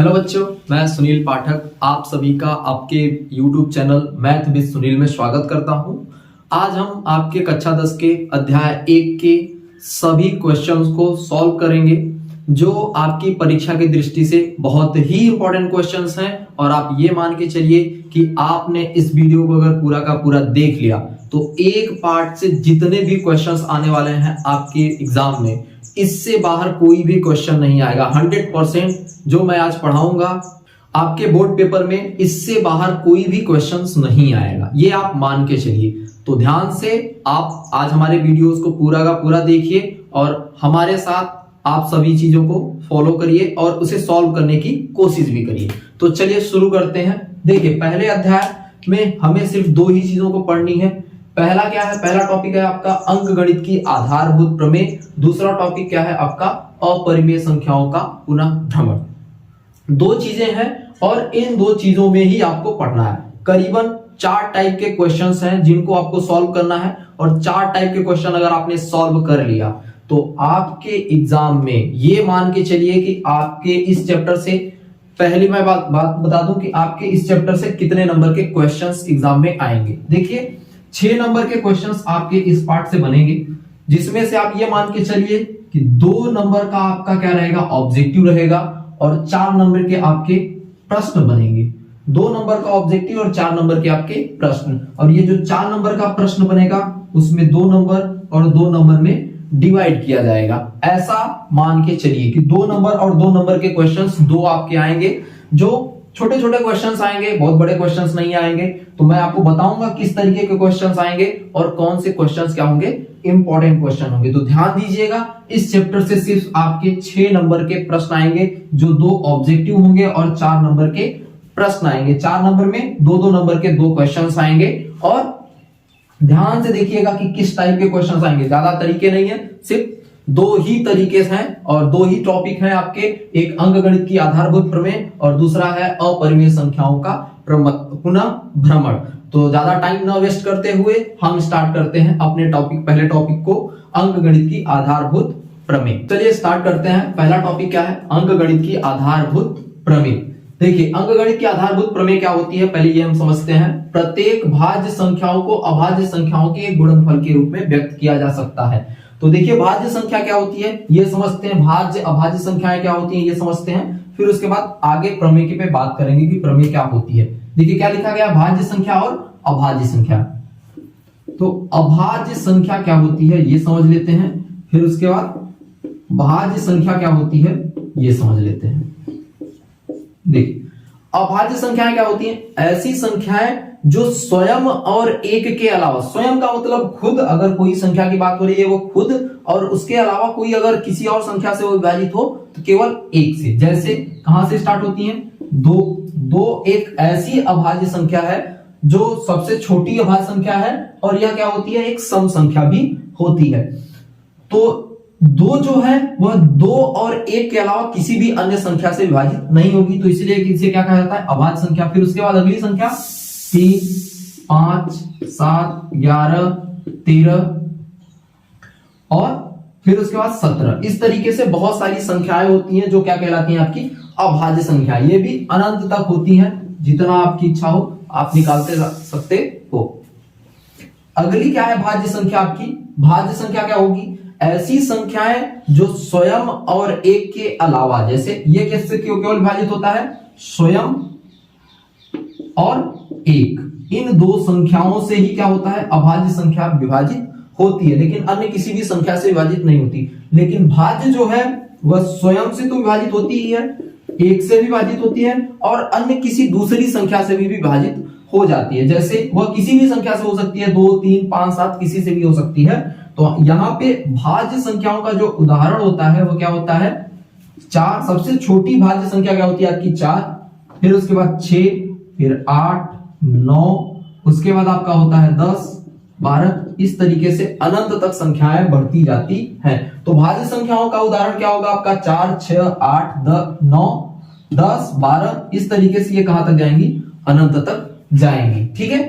Hello बच्चों, मैं सुनील पाठक आप सभी का आपके YouTube channel math with Sunil में स्वागत करता हूं। आज हम आपके कक्षा 10 के अध्याय 1 के सभी क्वेश्चंस को सॉल्व करेंगे जो आपकी परीक्षा की दृष्टि से बहुत ही इंपॉर्टेंट क्वेश्चंस हैं। और आप ये मान के चलिए कि आपने इस वीडियो को अगर पूरा का पूरा देख लिया तो एक पार्ट से जितने भी क्वेश्चंस आने वाले हैं आपके एग्जाम में, इससे बाहर कोई भी क्वेश्चन नहीं आएगा। 100% जो मैं आज पढ़ाऊंगा आपके बोर्ड पेपर में, इससे बाहर कोई भी क्वेश्चंस नहीं आएगा, ये आप मान के चलिए। तो ध्यान से आप आज हमारे वीडियोस को पूरा का पूरा देखिए और हमारे साथ आप सभी चीजों को फॉलो करिए और उसे सॉल्व करने की कोशिश भी करिए। तो चलिए शुरू करते हैं। देखिए, पहले अध्याय में हमें सिर्फ दो ही चीजों को पढ़नी है। पहला क्या है? पहला टॉपिक है आपका अंकगणित की आधारभूत प्रमेय। दूसरा टॉपिक क्या है आपका? अपरिमेय संख्याओं का पुनः भ्रमण। दो चीजें हैं और इन दो चीजों में ही आपको पढ़ना है। करीबन 4 टाइप के क्वेश्चंस हैं जिनको आपको सॉल्व करना है और 4 टाइप के क्वेश्चन अगर आपने सॉल्व कर लिया तो आपके एग्जाम में ये मान के चलिए कि आपके इस चैप्टर से, पहली मैं बात बता दूं कि आपके इस चैप्टर से कितने नंबर के क्वेश्चंस एग्जाम में आएंगे। देखिए, 6 नंबर के क्वेश्चंस आपके इस पार्ट से बनेंगे, जिसमें से आप ये मान के चलिए कि 2 नंबर का आपका क्या रहेगा? ऑब्जेक्टिव रहेगा और 4 नंबर के आपके प्रश्न बनेंगे। 2 नंबर का ऑब्जेक्टिव और 4 नंबर के आपके प्रश्न। और ये जो 4 नंबर का प्रश्न बनेगा उसमें 2 नंबर और 2 नंबर में डिवाइड किया जाएगा। ऐसा मान के चलिए कि 2 नंबर और 2 नंबर के क्वेश्चंस 2 आपके आएंगे, जो छोटे छोटे क्वेश्चंस आएंगे, बहुत बड़े क्वेश्चंस नहीं आएंगे। तो मैं आपको बताऊंगा किस तरीके के क्वेश्चंस आएंगे और कौन से क्वेश्चंस क्या होंगे, इंपॉर्टेंट क्वेश्चन होंगे। तो ध्यान दीजिएगा, इस चैप्टर से सिर्फ आपके 6 नंबर के प्रश्न आएंगे, जो 2 ऑब्जेक्टिव होंगे और 4 नंबर के प्रश्न आएंगे। 4 नंबर में 2-2 नंबर के 2 क्वेश्चंस आएंगे। और ध्यान से देखिएगा कि किस टाइप के क्वेश्चंस आएंगे। ज्यादा तरीके नहीं है, सिर्फ 2 ही तरीके हैं और 2 ही टॉपिक हैं आपके। एक अंकगणित की आधारभूत प्रमेय और दूसरा है अपरिमेय संख्याओं का पुनः भ्रमण। तो ज्यादा टाइम ना वेस्ट करते हुए हम स्टार्ट करते हैं अपने टॉपिक, पहले टॉपिक को, अंकगणित की आधारभूत प्रमेय। चलिए स्टार्ट करते हैं। पहला टॉपिक क्या है? अंकगणित की आधारभूत प्रमेय। देखिए, अंकगणित की आधारभूत प्रमेय क्या होती है, पहले ये हम समझते हैं। प्रत्येक भाज्य संख्याओं को अभाज्य संख्याओं के गुणनफल के रूप में व्यक्त किया जा सकता है। तो देखिए, भाज्य संख्या क्या होती है ये समझते हैं, भाज्य अभाज्य संख्याएं क्या होती हैं ये समझते हैं, फिर उसके बाद आगे प्रमेय के पे बात करेंगे कि प्रमेय क्या होती है। देखिए क्या लिखा गया, भाज्य संख्या और अभाज्य संख्या। तो अभाज्य संख्या क्या होती है ये समझ लेते हैं, फिर उसके बाद भाज्य संख्या क्या होती है ये समझ लेते हैं। देखिए, अभाज्य संख्याएं क्या होती हैं? ऐसी संख्याएं जो स्वयं और एक के अलावा, स्वयं का मतलब खुद, अगर कोई संख्या की बात हो रही है वो खुद, और उसके अलावा कोई अगर किसी और संख्या से वो विभाजित हो तो केवल 1 से। जैसे कहां से स्टार्ट होती हैं? 2 एक ऐसी अभाज्य संख्या है जो सबसे छोटी अभाज्य संख्या है और यह क्या होती है? एक सम संख्या भी होती है। तो 2 जो है वह 2 और 1 के अलावा किसी भी अन्य संख्या से विभाजित नहीं होगी, तो इसलिए इसे क्या कहा जाता है? अभाज्य संख्या। फिर उसके बाद अगली संख्या 3, 5, 7, 11, 13 और फिर उसके बाद 17। इस तरीके से बहुत सारी संख्याएं होती हैं जो क्या कहलाती हैं? आपकी अभाज्य संख्या। ये भी अनंत तक होती हैं, जितना आपकी इच्छा हो आप निकालते सकते हो। अगली क्या है भाज्य संख्या आपकी? भाज्य संख्या क्या होगी? ऐसी संख्याएं जो स्वयं और 1 के अलावा, जैसे ये कैसे केवल विभाजित होता है? स्वयं और 1, इन 2 संख्याओं से ही क्या होता है? अभाज्य संख्या विभाजित होती है, लेकिन अन्य किसी भी संख्या से विभाजित नहीं होती। लेकिन भाज्य जो है वह स्वयं से तो विभाजित होती ही है, 1 से भी विभाजित होती है और अन्य किसी दूसरी संख्या से भी विभाजित हो जाती है। जैसे वह किसी भी संख्या से हो सकती है, 2, 3, 5, 7 किसी से भी हो सकती है। तो यहाँ पे भाज्य संख्याओं का जो उदाहरण होता है वो क्या होता है? 4। सबसे छोटी भाज्य संख्या क्या होती है आपकी? 4, फिर उसके बाद 6, फिर 8, 9, उसके बाद आपका होता है 10, 12। इस तरीके से अनंत तक संख्याएं बढ़ती जाती हैं। तो भाज्य संख्याओं का उदाहरण क्या होगा आपका? 4, 6, 8, 9, 10, 12। इस तरीके से ये कहां तक जाएंगी? अनंत तक जाएंगी। ठीक है,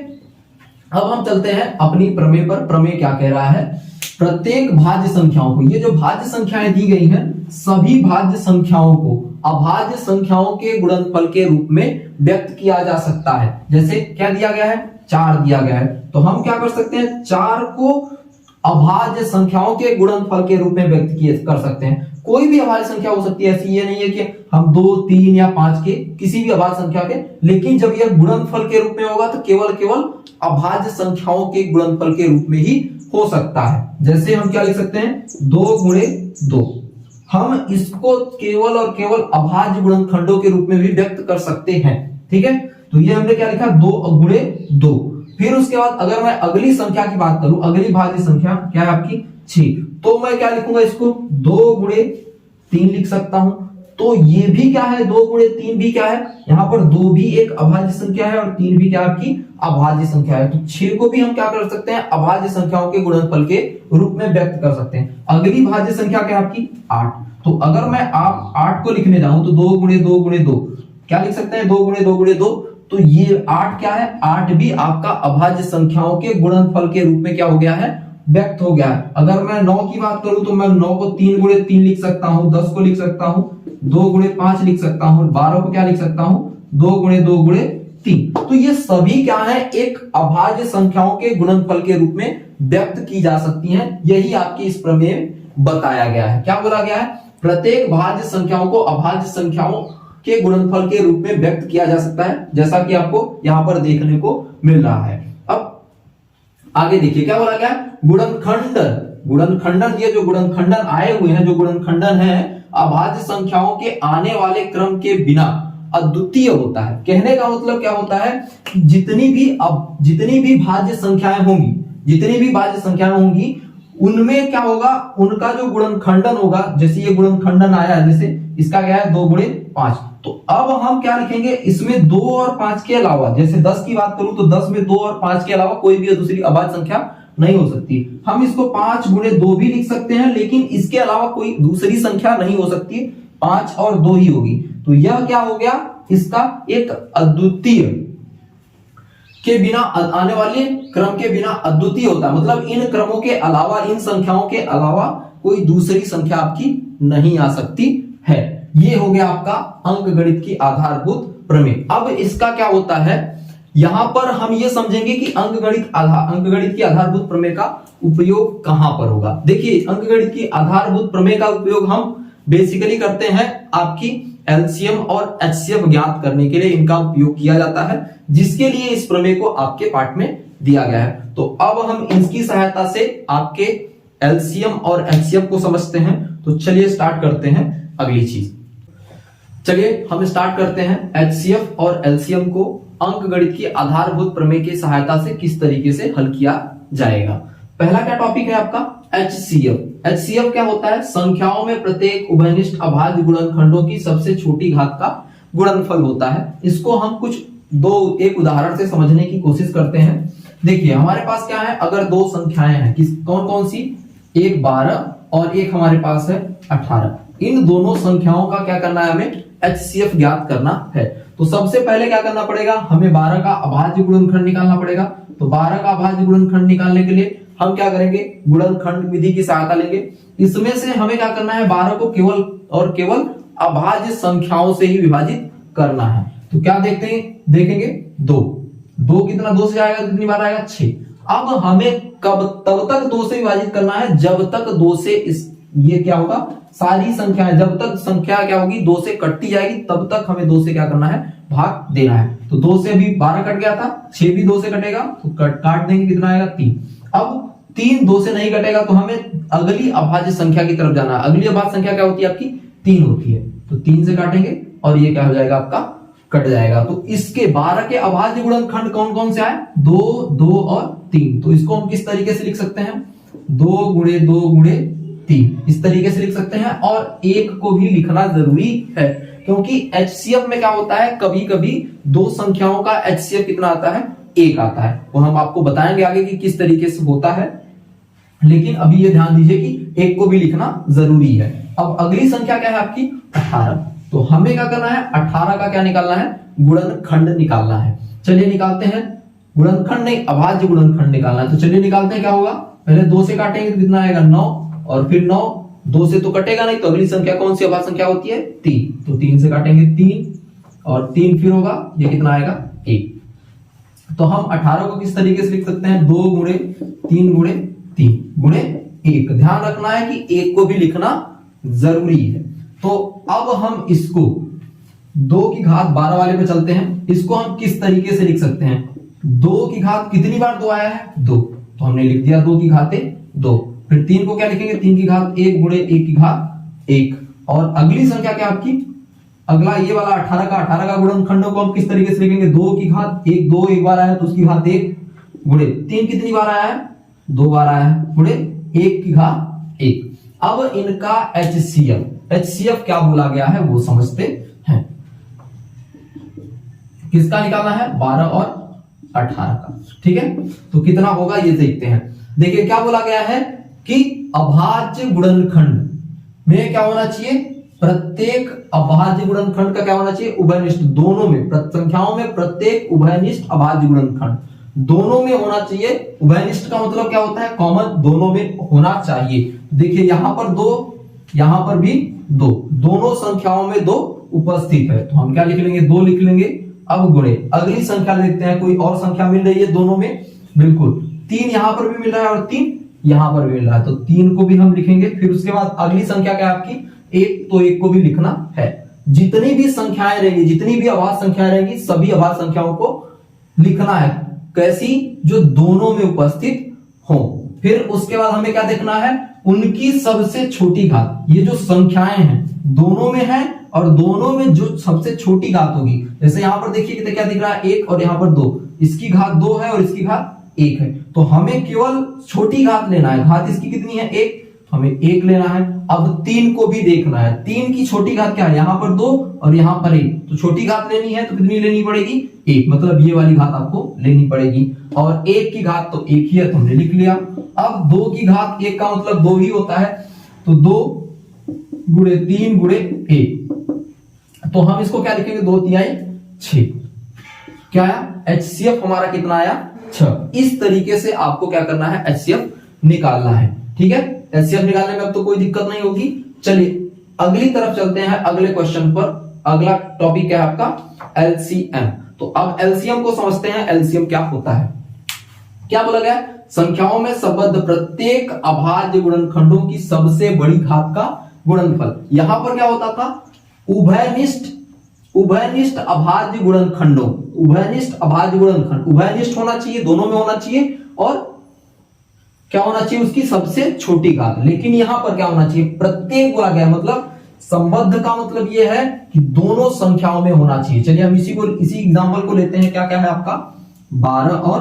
अब हम चलते हैं अपनी प्रमेय पर। प्रमेय क्या कह रहा है? प्रत्येक भाज्य संख्याओं को, ये जो भाज्य संख्याएं दी गई हैं सभी भाज्य संख्याओं को अभाज्य संख्याओं के गुणनफल के रूप में व्यक्त किया जा सकता है। जैसे क्या दिया गया है, 4 दिया गया है, तो हम क्या कर सकते हैं, 4 को अभाज्य संख्याओं के गुणनफल के रूप में व्यक्त कर सकते हैं। कोई भी अभाज्य संख्या हो सकती है, ऐसी ये नहीं है कि हम 2, 3 या 5 के किसी भी अभाज्य संख्या के, लेकिन जब यह गुणनफल के रूप में होगा तो केवल अभाज्य संख्याओं के गुणनफल के रूप में ही हो सकता है। जैसे हम क्या लिख सकते हैं, 2 गुणे 2, हम इसको केवल और केवल अभाज्य गुणनखंडों के रूप में भी व्यक्त कर सकते हैं। ठीक है, तो ये हमने क्या लिखा, 2 गुणे 2। फिर उसके बाद अगर मैं अगली संख्या की बात करूं, अगली भाज्य संख्या क्या है आपकी 6, तो मैं क्या लिखूंगा इसको, 2 गुणे 3 लिख सकता हूं। तो ये भी क्या है, 2 गुणे 3 भी क्या है, यहां पर 2 भी एक अभाज्य संख्या है और 3 भी क्या आपकी अभाज्य संख्या है। तो 6 को भी हम क्या कर सकते हैं, अभाज्य संख्याओं के गुणनफल के रूप में व्यक्त कर सकते हैं। अगली भाज्य संख्या क्या है आपकी 8, तो अगर मैं आप 8 को लिखने जाऊं तो 2 गुणे 2 गुणे 2 क्या लिख सकते हैं, 2 गुणे 2 गुणे 2, तो ये 8 क्या है, 8 भी आपका अभाज्य संख्याओं के गुणनफल के रूप में क्या हो गया है, व्यक्त हो गया है। अगर मैं 9 की बात करूं तो मैं 9 को 3 गुणे 3 लिख सकता हूं, 10 को लिख सकता हूं 2 गुणे 5 लिख सकता हूं, 12 को क्या लिख सकता हूं, 2 गुणे 2 गुणे 3। तो ये सभी क्या है, एक अभाज्य संख्याओं के गुणनफल के रूप में व्यक्त की जा सकती हैं। यही आपकी इस प्रमेय में बताया गया है। क्या बोला गया है, प्रत्येक भाज्य संख्याओं को अभाज्य संख्याओं के गुणनफल के रूप में व्यक्त किया जा सकता है, जैसा कि आपको यहां पर देखने को मिल रहा है। अब आगे देखिए क्या बोला गया, गुणनखंडन। गुणनखंडन, ये जो गुणनखंडन आए हुए हैं, जो गुणनखंडन है अभाज्य संख्याओं के आने वाले क्रम के बिना अद्वितीय होता है। कहने का मतलब क्या होता है, जितनी भी भाज्य संख्याएं होंगी, जितनी भी भाज्य संख्याएं होंगी उनमें क्या होगा, उनका जो गुणनखंडन होगा, जैसे ये गुणनखंडन आया है, जैसे इसका क्या है 2 गुणे 5, तो अब हम क्या लिखेंगे, इसमें 2 और 5 के अलावा, जैसे 10 की बात करूं तो 10 में 2 और 5 के अलावा कोई भी दूसरी अभाज्य संख्या नहीं हो सकती। हम इसको 5 गुणे 2 भी लिख सकते हैं, लेकिन इसके अलावा कोई दूसरी संख्या नहीं हो सकती, 5 और 2 ही होगी। तो यह क्या हो गया, इसका एक अद्वितीय के बिना, आने वाले क्रम के बिना अद्वितीय होता है, मतलब इन क्रमों के अलावा, इन संख्याओं के अलावा कोई दूसरी संख्या आपकी नहीं आ सकती है। ये हो गया आपका अंकगणित की आधारभूत प्रमेय। अब इसका क्या होता है, यहां पर हम ये समझेंगे कि अंकगणित की आधारभूत प्रमेय का उपयोग कहां पर होगा। देखिए, अंकगणित की आधारभूत प्रमेय का उपयोग हम बेसिकली करते हैं आपकी एलसीएम और एचसीएफ ज्ञात करने के लिए इनका उपयोग किया जाता है, जिसके लिए इस प्रमेय को आपके पाठ में दिया गया है। तो अब हम इसकी सहायता से आपके एलसीएम और एचसीएफ को समझते हैं। तो चलिए स्टार्ट करते हैं अगली चीज। चलिए हम स्टार्ट करते हैं एचसीएफ और एलसीएम को अंकगणित की आधारभूत प्रमेय की सहायता से किस तरीके से हल किया जाएगा। पहला क्या टॉपिक है आपका, एचसीएफ। एचसीएफ क्या होता है, संख्याओं में प्रत्येक उभयनिष्ठ अभाज्य गुणनखंडों की सबसे छोटी घात का गुणनफल होता है। इसको हम एक उदाहरण से समझने की कोशिश करते हैं। देखिए हमारे पास क्या है, अगर 2 संख्याएं हैं, कौन कौन सी, एक 12 और एक हमारे पास है 18। इन दोनों संख्याओं का क्या करना है, हमें एचसीएफ ज्ञात करना है। तो सबसे पहले क्या करना पड़ेगा, हमें 12 का अभाज्य गुणनखंड निकालना पड़ेगा। तो 12 का अभाज्य गुणनखंड निकालने के लिए हम क्या करेंगे, गुणनखंड विधि की सहायता लेंगे। इसमें से हमें क्या करना है, 12 को केवल और केवल अभाज्य संख्याओं से ही विभाजित करना है। तो क्या देखेंगे 2 कितना, 2 से जाएगा कितनी बार आएगा 6। अब हमें तब तक 2 से विभाजित करना है जब तक 2 से ये क्या होगा, सारी संख्याएं, जब तक संख्या क्या होगी 2 से कटती जाएगी तब तक हमें 2 से क्या करना है, भाग देना है। तो 2 से अभी 12 कट गया था, 6 भी 2 से कटेगा तो काट देंगे, कितना आएगा 3। अब 3 2 से नहीं कटेगा तो हमें अगली अभाज्य संख्या की तरफ जाना है। अगली अभाज्य संख्या क्या होती है आपकी, 3 होती है। तो 3 से काटेंगे और ये क्या हो जाएगा आपका, कट जाएगा। तो इसके 12 के अभाज्य गुणनखंड कौन कौन से आए, 2 2 और 3। तो इसको हम किस तरीके से लिख सकते हैं, 2 गुणे 2 गुणे 3, इस तरीके से लिख सकते हैं। और 1 को भी लिखना जरूरी है, क्योंकि एचसीएफ में क्या होता है, कभी कभी 2 संख्याओं का एचसीएफ कितना आता है, 1 आता है। वो हम आपको बताएंगे आगे कि किस तरीके से होता है, लेकिन अभी ये ध्यान दीजिए कि 1 को भी लिखना जरूरी है। अब अगली संख्या क्या है आपकी 18। तो हमें क्या करना है, 18 का क्या निकालना है, गुणनखंड निकालना है। चलिए निकालते हैं, गुणनखंड नहीं अभाज्य गुणनखंड निकालना है। तो चलिए निकालते हैं, क्या होगा पहले 2 से काटेंगे तो कितना आएगा 9, और फिर 9 2 से तो कटेगा नहीं, तो अगली संख्या कौन सी अभाज्य संख्या होती है 3, तो 3 से काटेंगे 3, और 3 फिर होगा, ये कितना आएगा 1। तो हम 18 को किस तरीके से लिख सकते हैं 2 गुणे 3 गुणे 3 गुणे 1। ध्यान रखना है कि 1 को भी लिखना जरूरी है। तो अब हम इसको 2 की घात 12 वाले पे चलते हैं। इसको हम किस तरीके से लिख सकते हैं, 2 की घात कितनी बार 2 आया है 2, तो हमने लिख दिया 2 की घात 2। फिर 3 को क्या लिखेंगे 3 की घात 1 गुणे 1 की घात 1। और अगली संख्या क्या आपकी, अगला ये वाला 18 का गुणनखंडों को हम किस तरीके से लिखेंगे 2 की घात 1, 2 एक बार आया तो उसकी घात 1 गुणे 3 कितनी बार आया है 2 बार आया है गुणे 1 की घात 1। अब इनका HCF क्या बोला गया है वो समझते हैं। किसका निकालना है 12 और 18 का, ठीक है। तो कितना होगा ये देखते हैं। देखिए क्या बोला गया है कि अभाज्य गुणनखंड में क्या होना चाहिए, प्रत्येक अभाज्य गुणनखंड का क्या होना चाहिए उभयनिष्ठ, दोनों में संख्याओं में प्रत्येक उभयनिष्ठ अभाज्य गुणनखंड दोनों में होना चाहिए। उभयनिष्ठ का मतलब क्या होता है कॉमन, दोनों में होना चाहिए। देखिए यहां पर 2, यहां पर भी 2, दोनों संख्याओं में 2 उपस्थित है, तो हम क्या लिख लेंगे 2 लिख लेंगे। अब गुणे अगली संख्या देखते हैं, कोई और संख्या मिल रही है दोनों में, बिल्कुल 3 यहां पर भी मिल रहा है और 3 यहां पर भी मिल रहा है, तो 3 को भी हम लिखेंगे। फिर उसके बाद अगली संख्या क्या है आपकी 1, तो 1 को भी लिखना है। जितनी भी संख्याएं रहेंगी, जितनी भी अभाज्य संख्याएं रहेंगी, सभी अभाज्य संख्याओं को लिखना है। कैसी, जो दोनों में उपस्थित हो। फिर उसके बाद हमें क्या देखना है, उनकी सबसे छोटी घात। ये जो संख्याएं हैं दोनों में है, और दोनों में जो सबसे छोटी घात होगी, जैसे यहां पर देखिए कि क्या दिख रहा है 1 और यहां पर 2, इसकी घात 2 है और इसकी घात 1 है, तो हमें केवल छोटी घात लेना है। घात इसकी कितनी है 1, हमें 1 लेना है। अब 3 को भी देखना है, 3 की छोटी घात क्या है, यहां पर 2 और यहां पर 1, तो छोटी घात लेनी है तो कितनी लेनी पड़ेगी 1, मतलब ये वाली घात आपको लेनी पड़ेगी। और 1 की घात तो 1 ही है, तो हमने लिख लिया। अब 2 की घात 1 का मतलब 2 ही होता है, तो 2 गुणे 3 गुणे 1, तो हम इसको क्या लिखेंगे 2 3 6। क्या आया HCF हमारा कितना आया 6। इस तरीके से आपको क्या करना है HCF निकालना है, ठीक है। HCF निकालने में अब तो कोई दिक्कत नहीं होगी। चलिए अगली तरफ चलते हैं, अगले क्वेश्चन पर। अगला टॉपिक क्या है आपका LCM। तो अब LCM को समझते हैं, LCM क्या होता है। क्या बोला गया, संख्याओं में संबद्ध प्रत्येक अभाज्य गुणनखंडों की सबसे बड़ी घात का गुणनफल। यहां पर क्या होता था, उभयनिष्ठ अभाज्य गुणनखंडों, उभयनिष्ठ अभाज्य गुणनखंड, उभयनिष्ठ होना चाहिए, दोनों में होना चाहिए, और क्या होना चाहिए उसकी सबसे छोटी घात। लेकिन यहां पर क्या होना चाहिए, प्रत्येक बोला गया, मतलब संबद्ध का मतलब यह है कि दोनों संख्याओं में होना चाहिए। चलिए हम इसी एग्जांपल को लेते हैं। क्या क्या है आपका 12 और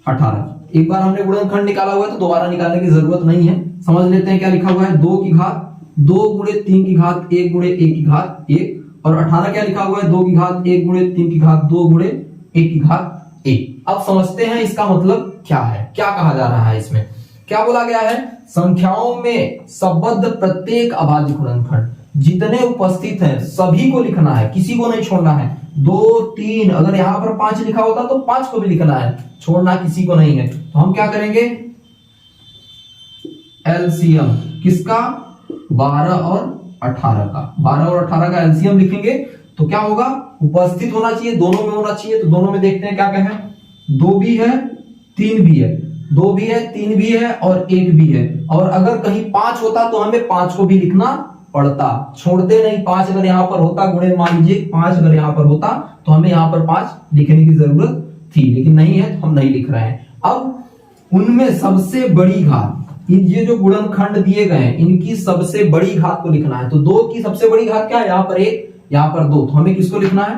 18। एक बार हमने गुणनखंड निकाला हुआ है तो दोबारा निकालने की जरूरत नहीं है, समझ लेते हैं। क्या लिखा हुआ है 2 की घात 2 गुणे 3 की घात 1 गुणे 1 की घात 1, और 18 क्या लिखा हुआ है 2 की घात 1 गुणे 3 की घात 2 गुणे 1 की घात 1। अब समझते हैं इसका मतलब क्या है, क्या कहा जा रहा है इसमें। क्या बोला गया है, संख्याओं में संबद्ध प्रत्येक अभाज्य गुणनखंड जितने उपस्थित हैं सभी को लिखना है, किसी को नहीं छोड़ना है। 2 3, अगर यहां पर 5 लिखा होता तो 5 को भी लिखना है, छोड़ना किसी को नहीं है। तो हम क्या करेंगे LCM किसका 12 और 18 का, 12 और 18 का LCM लिखेंगे तो क्या होगा, उपस्थित होना चाहिए, दोनों में होना चाहिए। तो दोनों में देखते हैं क्या क्या है, 2 भी है 3 भी है, 2 भी है 3 भी है और 1 भी है। और अगर कहीं 5 होता तो हमें 5 को भी लिखना पड़ता, छोड़ते नहीं। 5 अगर यहां पर होता, गुणे मान लीजिए 5 अगर यहां पर होता तो हमें यहां पर 5 लिखने की जरूरत थी, लेकिन नहीं है तो हम नहीं लिख रहे हैं। अब उनमें सबसे बड़ी घात, ये जो गुणनखंड दिए गए हैं इनकी सबसे बड़ी घात को लिखना है। तो 2 की सबसे बड़ी घात क्या है, यहाँ पर 1 यहाँ पर 2, तो हमें किसको लिखना है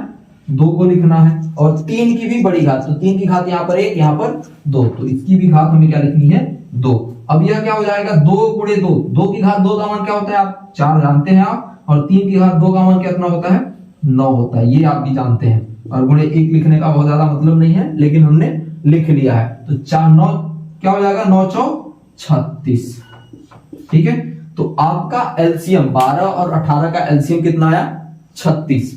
2 को लिखना है। और 3 की भी बड़ी घात, तो 3 की घात यहाँ पर 1 यहाँ पर 2, तो इसकी भी घात हमें क्या लिखनी है 2। अब यह क्या हो जाएगा 2 गुणे 2, 2 की घात 2 का मान क्या होता है आप 4 जानते हैं आप, और 3 की घात 2 का मान कितना होता है 9 होता है, ये आप भी जानते हैं। और गुणे 1 लिखने का बहुत ज्यादा मतलब नहीं है, लेकिन हमने लिख लिया है। तो 4 9 क्या हो जाएगा 9 4 36, ठीक है। तो आपका LCM 12 और 18 का LCM कितना आया 36।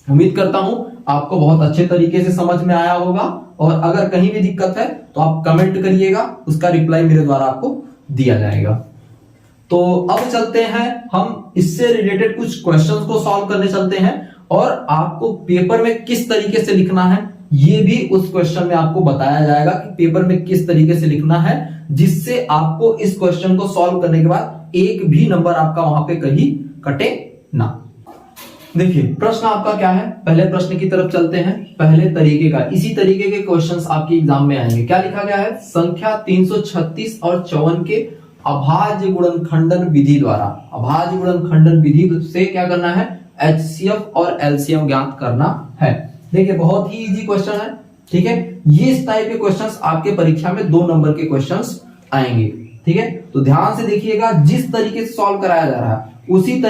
उम्मीद करता हूं आपको बहुत अच्छे तरीके से समझ में आया होगा, और अगर कहीं भी दिक्कत है तो आप कमेंट करिएगा, उसका रिप्लाई मेरे द्वारा आपको दिया जाएगा। तो अब चलते हैं हम इससे रिलेटेड कुछ क्वेश्चंस को सॉल्व करने चलते हैं, और आपको पेपर में किस तरीके से लिखना है ये भी उस क्वेश्चन में आपको बताया जाएगा कि पेपर में किस तरीके से लिखना है, जिससे आपको इस क्वेश्चन को सॉल्व करने के बाद एक भी नंबर आपका वहां पे कहीं कटे ना। देखिए प्रश्न आपका क्या है, पहले प्रश्न की तरफ चलते हैं। पहले तरीके का, इसी तरीके के क्वेश्चंस आपके एग्जाम में आएंगे। क्या लिखा गया है, संख्या 336 और 54 के अभाज्य गुणनखंडन विधि द्वारा, अभाज्य गुणनखंडन विधि से क्या करना है, एचसीएफ और एलसीएम ज्ञात करना है। देखिए बहुत ही इजी क्वेश्चन है, ठीक है। ये इस टाइप के क्वेश्चंस आपके परीक्षा में 2 नंबर के क्वेश्चंस आएंगे, ठीक है। तो ध्यान से देखिएगा, जिस तरीके से सॉल्व कराया जा रहा है उसी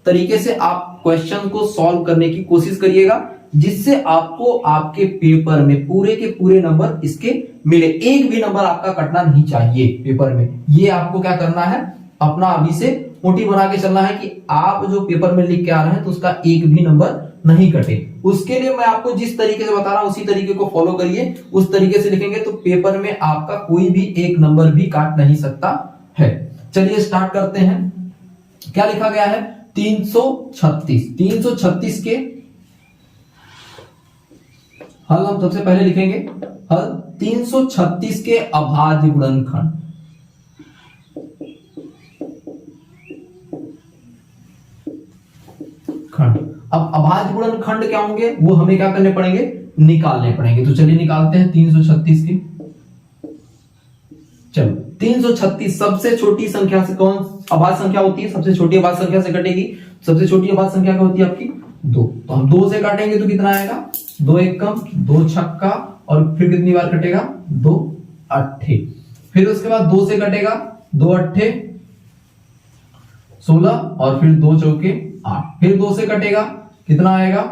तरीके से आप क्वेश्चन को सॉल्व करने की कोशिश करिएगा, जिससे आपको आपके पेपर में पूरे के पूरे नंबर इसके मिले। एक भी नंबर आपका कटना नहीं चाहिए पेपर में। ये आपको क्या करना है, अपना अभी से मोटिव बना के चलना है कि आप जो पेपर में लिख के आ रहे हैं तो उसका एक भी नंबर नहीं कटे। उसके लिए मैं आपको जिस तरीके से बता रहा हूं उसी तरीके को फॉलो करिए। उस तरीके से लिखेंगे तो पेपर में आपका कोई भी एक नंबर भी काट नहीं सकता है। चलिए स्टार्ट करते हैं। क्या लिखा गया है, 336 के हल हम सबसे पहले लिखेंगे। हल 336 के अभाज्य गुणनखंड, अब अभाज्य गुणनखंड क्या होंगे वो हमें क्या करने पड़ेंगे, निकालने पड़ेंगे। तो चलिए निकालते हैं 336 की। चलो 336 सबसे छोटी संख्या से कौन अभाज्य संख्या होती है, सबसे छोटी अभाज्य संख्या से कटेगी। सबसे छोटी अभाज्य संख्या क्या होती है आपकी 2, तो हम 2 से काटेंगे तो कितना आएगा, 2 एकम 2 छक्का, और फिर कितनी बार कटेगा, 2 अट्ठे। फिर उसके बाद 2 से कटेगा, 2 अट्ठे 16, और फिर 2 चौके 8। फिर 2 से कटेगा, कितना आएगा,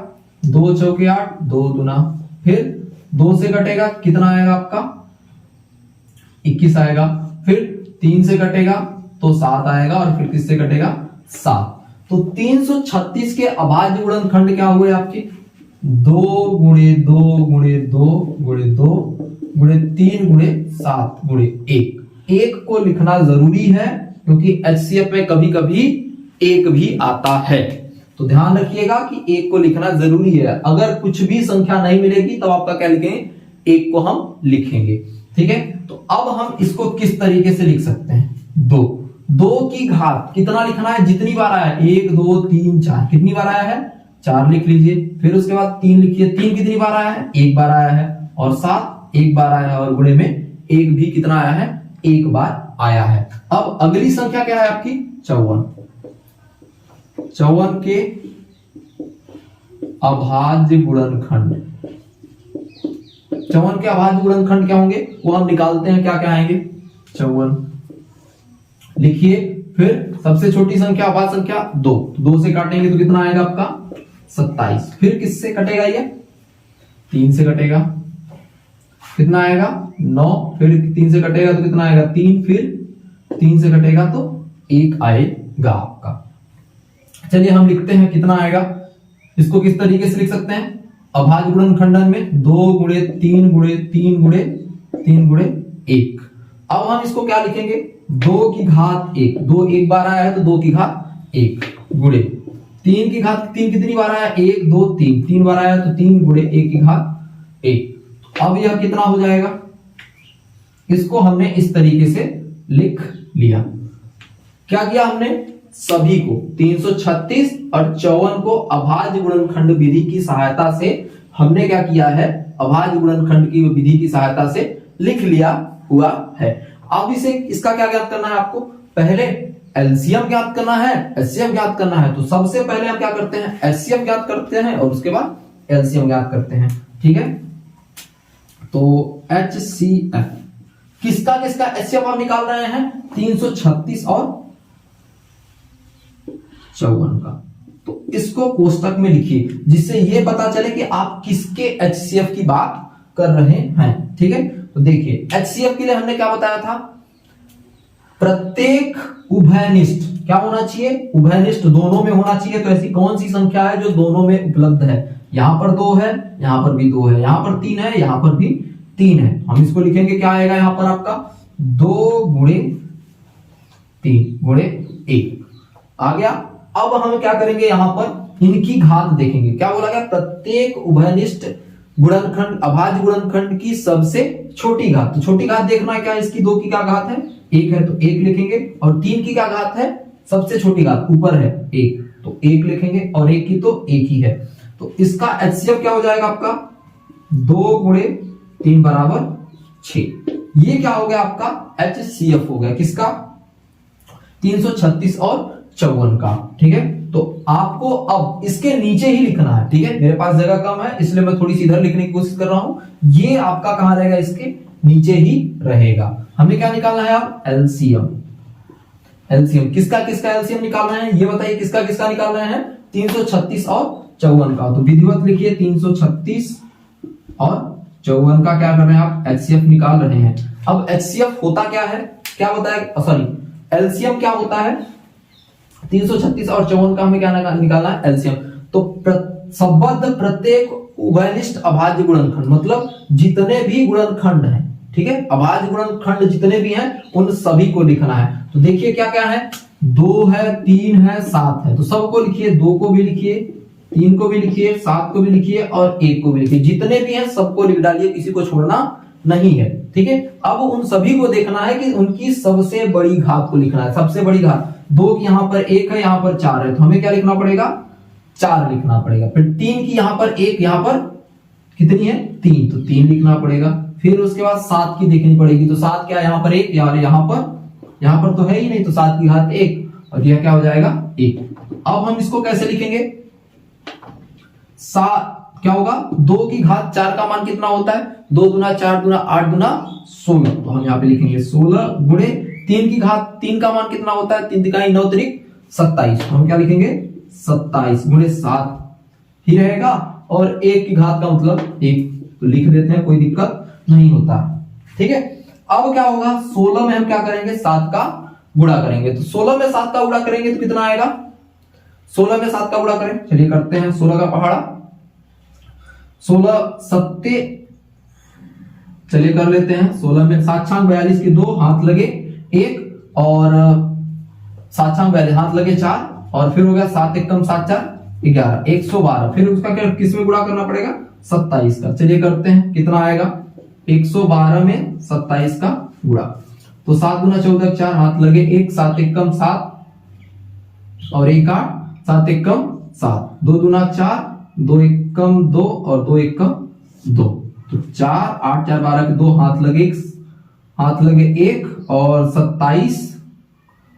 2 चौके 8, 2 दूना। फिर 2 से कटेगा, कितना आएगा आपका 21 आएगा। फिर 3 से कटेगा तो 7 आएगा, और फिर किससे कटेगा, 7। तो 336 के अभाज्य गुणनखंड क्या हुए आपके, 2 गुणे 2 गुणे 2 गुणे 2 गुणे 3 गुणे 7 गुणे 1। 1 को लिखना जरूरी है क्योंकि एचसीएफ में कभी कभी 1 भी आता है। तो ध्यान रखिएगा कि 1 को लिखना जरूरी है। अगर कुछ भी संख्या नहीं मिलेगी तब आपका क्या लिखेंगे, 1 को हम लिखेंगे, ठीक है। तो अब हम इसको किस तरीके से लिख सकते हैं, 2 की घात कितना लिखना है, जितनी बार आया, 1 2 3 4, कितनी बार आया है, 4 लिख लीजिए। फिर उसके बाद 3 लिखिए, 3 कितनी बार आया है, 1 बार आया है। और 7 1 बार आया है, और गुणे में 1 भी कितना आया है, 1 बार आया है। अब अगली संख्या क्या है आपकी, 54 के अभाज्य गुणनखंड। 54 के अभाज्य गुणनखंड क्या होंगे वो हम निकालते हैं। क्या क्या आएंगे, 54 लिखिए। फिर सबसे छोटी संख्या अभाज्य संख्या 2 से काटेंगे तो कितना आएगा आपका 27। फिर किससे कटेगा, ये 3 से कटेगा, कितना आएगा 9। फिर 3 से कटेगा तो कितना आएगा 3। फिर 3 से कटेगा तो 1 आएगा आपका। चलिए हम लिखते हैं कितना आएगा। इसको किस तरीके से लिख सकते हैं, अभाज्य गुणनखंडन में 2 गुणे 3 गुणे 3 गुणे 3 गुणे 1। अब हम इसको क्या लिखेंगे, 2 की घात 1। 2 1 बार आया है तो 2 की घात 1 गुणे 3 की घात 3 कितनी बार आया, 1 2 3, 3 बार आया तो 3 गुणे 1 की घात 1। अब यह कितना हो जाएगा, इसको हमने इस तरीके से लिख लिया। क्या किया हमने, सभी को 336 और 54 को अभाज्य गुणनखंड विधि की सहायता से हमने क्या किया है, अभाज्य गुणनखंड की विधि की सहायता से लिख लिया हुआ है। अब इसे इसका क्या ज्ञात करना है आपको, पहले एलसीएम ज्ञात करना है, एचसीएफ ज्ञात करना है। तो सबसे पहले हम क्या करते हैं, एचसीएफ ज्ञात करते हैं और उसके बाद एलसीएम ज्ञात करते हैं, ठीक है। तो एचसीएफ किसका किसका एचसीएफ हम निकाल रहे हैं, 336 और 54 का। तो इसको कोष्टक में लिखिए जिससे ये पता चले कि आप किसके एचसीएफ की बात कर रहे हैं, ठीक है। तो देखिए एचसीएफ के लिए हमने क्या बताया था, प्रत्येक उभयनिष्ठ क्या होना चाहिए, उभयनिष्ठ दोनों में होना चाहिए। तो ऐसी कौन सी संख्या है जो दोनों में उपलब्ध है, यहाँ पर 2 है, यहाँ पर भी 2 है, यहाँ पर 3 है, यहाँ पर भी 3 है। हम इसको लिखेंगे, क्या आएगा यहाँ पर आपका 2 गुणे 3 गुणे 1 आ गया। अब हम क्या करेंगे, यहाँ पर इनकी घात देखेंगे। क्या बोला गया, प्रत्येक उभयनिष्ठ गुणनखंड अभाज्य गुणनखंड की सबसे छोटी घात। तो छोटी घात देखना है क्या, इसकी 2 की क्या घात है, 1 है तो 1 लिखेंगे, और 3 की क्या घात है, सबसे छोटी घात ऊपर है 1 तो 1 लिखेंगे, और 1 की तो 1 ही है। तो इसका HCF क्या हो जाएगा आपका 2 गुणे 3 बराबर 6। ये क्या हो गया आपका HCF हो गया किसका, 336 और 54 का। ठीक है, तो आपको अब इसके नीचे ही लिखना है। ठीक है, मेरे पास जगह कम है इसलिए मैं थोड़ी सी इधर लिखने की कोशिश कर रहा हूं। ये आपका कहां रहेगा, इसके नीचे ही रहेगा। हमें क्या निकालना है अब, एलसीएम। एलसीएम किसका किसका एलसीएम निकालना है, ये बताइए किसका किसका निकाल रहे हैं, 336 और 54 का। तो विधिवत लिखिए 336 और 54 का क्या कर रहे हैं आप, एचसीएफ निकाल रहे हैं। अब एचसीएफ होता क्या है, क्या होता है, सॉरी एलसीएम क्या होता है, 336 और 54 का हमें क्या निकालना है, एलसीएम। तो संबद्ध प्रत्येक उभयनिष्ठ अभाज्य गुणनखंड, मतलब जितने भी गुणनखंड हैं, ठीक है, अभाज्य गुणनखंड जितने भी हैं उन सभी को लिखना है। तो देखिए क्या क्या है, 2 है, 3 है, 7 है, तो सबको लिखिए, 2 को भी लिखिए, 3 को भी लिखिए, 7 को भी लिखिए और 1 को भी लिखिए। जितने भी हैं सबको लिख डालिए, किसी को छोड़ना नहीं है। ठीक है, अब उन सभी को देखना है कि उनकी सबसे बड़ी घात को लिखना है। सबसे बड़ी घात 2 की यहाँ पर 1 है, यहाँ पर 4 है, तो हमें क्या लिखना पड़ेगा, 4 लिखना पड़ेगा। फिर 3 की यहाँ पर 1, यहाँ पर कितनी है, 3, तो 3 लिखना पड़ेगा। फिर उसके बाद 7 की देखनी पड़ेगी, तो 7 क्या है, यहाँ पर 1, यहाँ पर तो है ही नहीं, तो 7 की घात 1 और यह क्या हो जाएगा 1। अब हम इसको कैसे लिखेंगे, क्या होगा, 2 की घात 4 का मान कितना होता है, 2 दूना 4 दूना 8 दूना 16, तो हम यहाँ पे लिखेंगे 16 गुणे 3 की घात 3 का मान कितना होता है, 3 तिकाई 9 त्रिक 27, तो हम क्या लिखेंगे 27 गुणे 7 ही रहेगा, और 1 की घात का मतलब 1, तो लिख देते हैं, कोई दिक्कत नहीं होता। ठीक है, अब क्या होगा, 16 में हम क्या करेंगे, 7 का गुणा करेंगे। तो 16 में 7 का गुणा करेंगे तो कितना आएगा, 16 में 7 का गुणा करें, चलिए करते हैं 16 का पहाड़ा, 16 सत्ते, चलिए कर लेते हैं। 16 में 7 छांग 42 के 2 हाथ लगे 1, और 7 छांग 42 हाथ लगे 4, और फिर हो गया 7 एकम 7 4 11, 112। फिर उसका क्या किस में गुणा करना पड़ेगा, 27 का। चलिए करते हैं, कितना आएगा, 112 में 27 का गुणा, तो 7 गुना 14 4 हाथ लगे 1, 7 एकम 7 और 1 8, 7 एकम 7, 2 दूना 4, 2 एकम 2 और 2 एकम 2, तो 4 8 4 12 के 2 हाथ लगे 1 और 27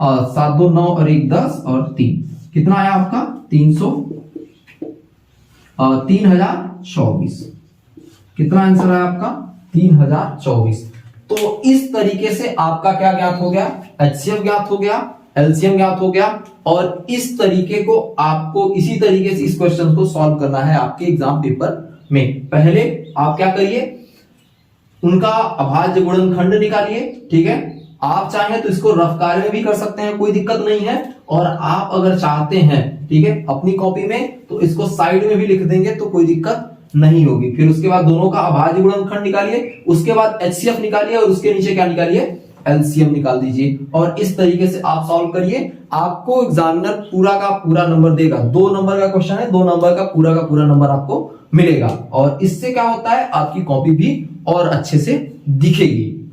और 7 2 9 और 1 10 और 3, कितना आया आपका 3024। कितना आंसर है आपका 3024। तो इस तरीके से आपका क्या ज्ञात हो गया, एचसीएफ ज्ञात हो गया, एलसीएम ज्ञात हो गया, और इस तरीके को आपको इसी तरीके से इस क्वेश्चन को सॉल्व करना है आपके एग्जाम पेपर में। पहले आप क्या करिए, उनका अभाज्य गुणनखंड निकालिए। ठीक है, आप चाहें तो इसको रफ कार्य में भी कर सकते हैं, कोई दिक्कत नहीं है, और आप अगर चाहते हैं, ठीक है, अपनी कॉपी में, तो इसको साइड में भी लिख देंगे तो कोई दिक्कत नहीं होगी। फिर उसके बाद दोनों का अभाज्य गुणनखंड निकालिए, उसके बाद एचसीएफ निकालिए, और उसके नीचे क्या निकालिए, एलसीएम निकाल दीजिए, और इस तरीके से आप सॉल्व करिए। आपको एग्जामिनर पूरा का पूरा नंबर देगा। 2 नंबर का क्वेश्चन है, 2 नंबर का पूरा नंबर आपको मिलेगा, और इससे क्या होता है, आपकी कॉपी भी और अच्छे से दिखेगी।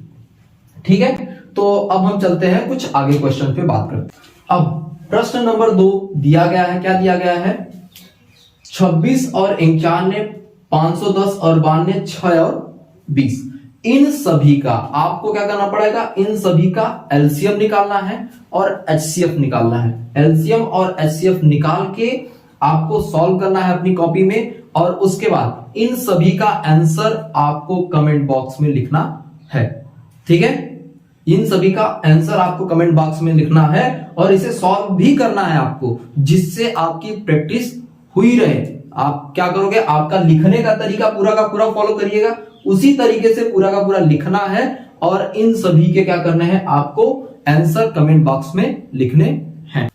ठीक है, तो अब हम चलते हैं कुछ आगे क्वेश्चन पे बात करते हैं। अब प्रश्न नंबर 2 दिया गया है, क्या दिया गया है, 26 और 51, 510 और 92, 6 और 20, इन सभी का आपको क्या करना पड़ेगा, इन सभी का एलसीएम निकालना है और एचसीएफ निकालना है। एलसीएम और एचसीएफ निकाल के आपको सॉल्व करना है अपनी कॉपी में, और उसके बाद इन सभी का आंसर आपको कमेंट बॉक्स में लिखना है। ठीक है, इन सभी का आंसर आपको कमेंट बॉक्स में लिखना है, और इसे सॉल्व भी करना है आपको, जिससे आपकी प्रैक्टिस हुई रहे। आप क्या करोगे, आपका लिखने का तरीका पूरा का पूरा फॉलो करिएगा, उसी तरीके से पूरा का पूरा लिखना है, और इन सभी के क्या करने हैं, आपको आंसर कमेंट बॉक्स में लिखने हैं।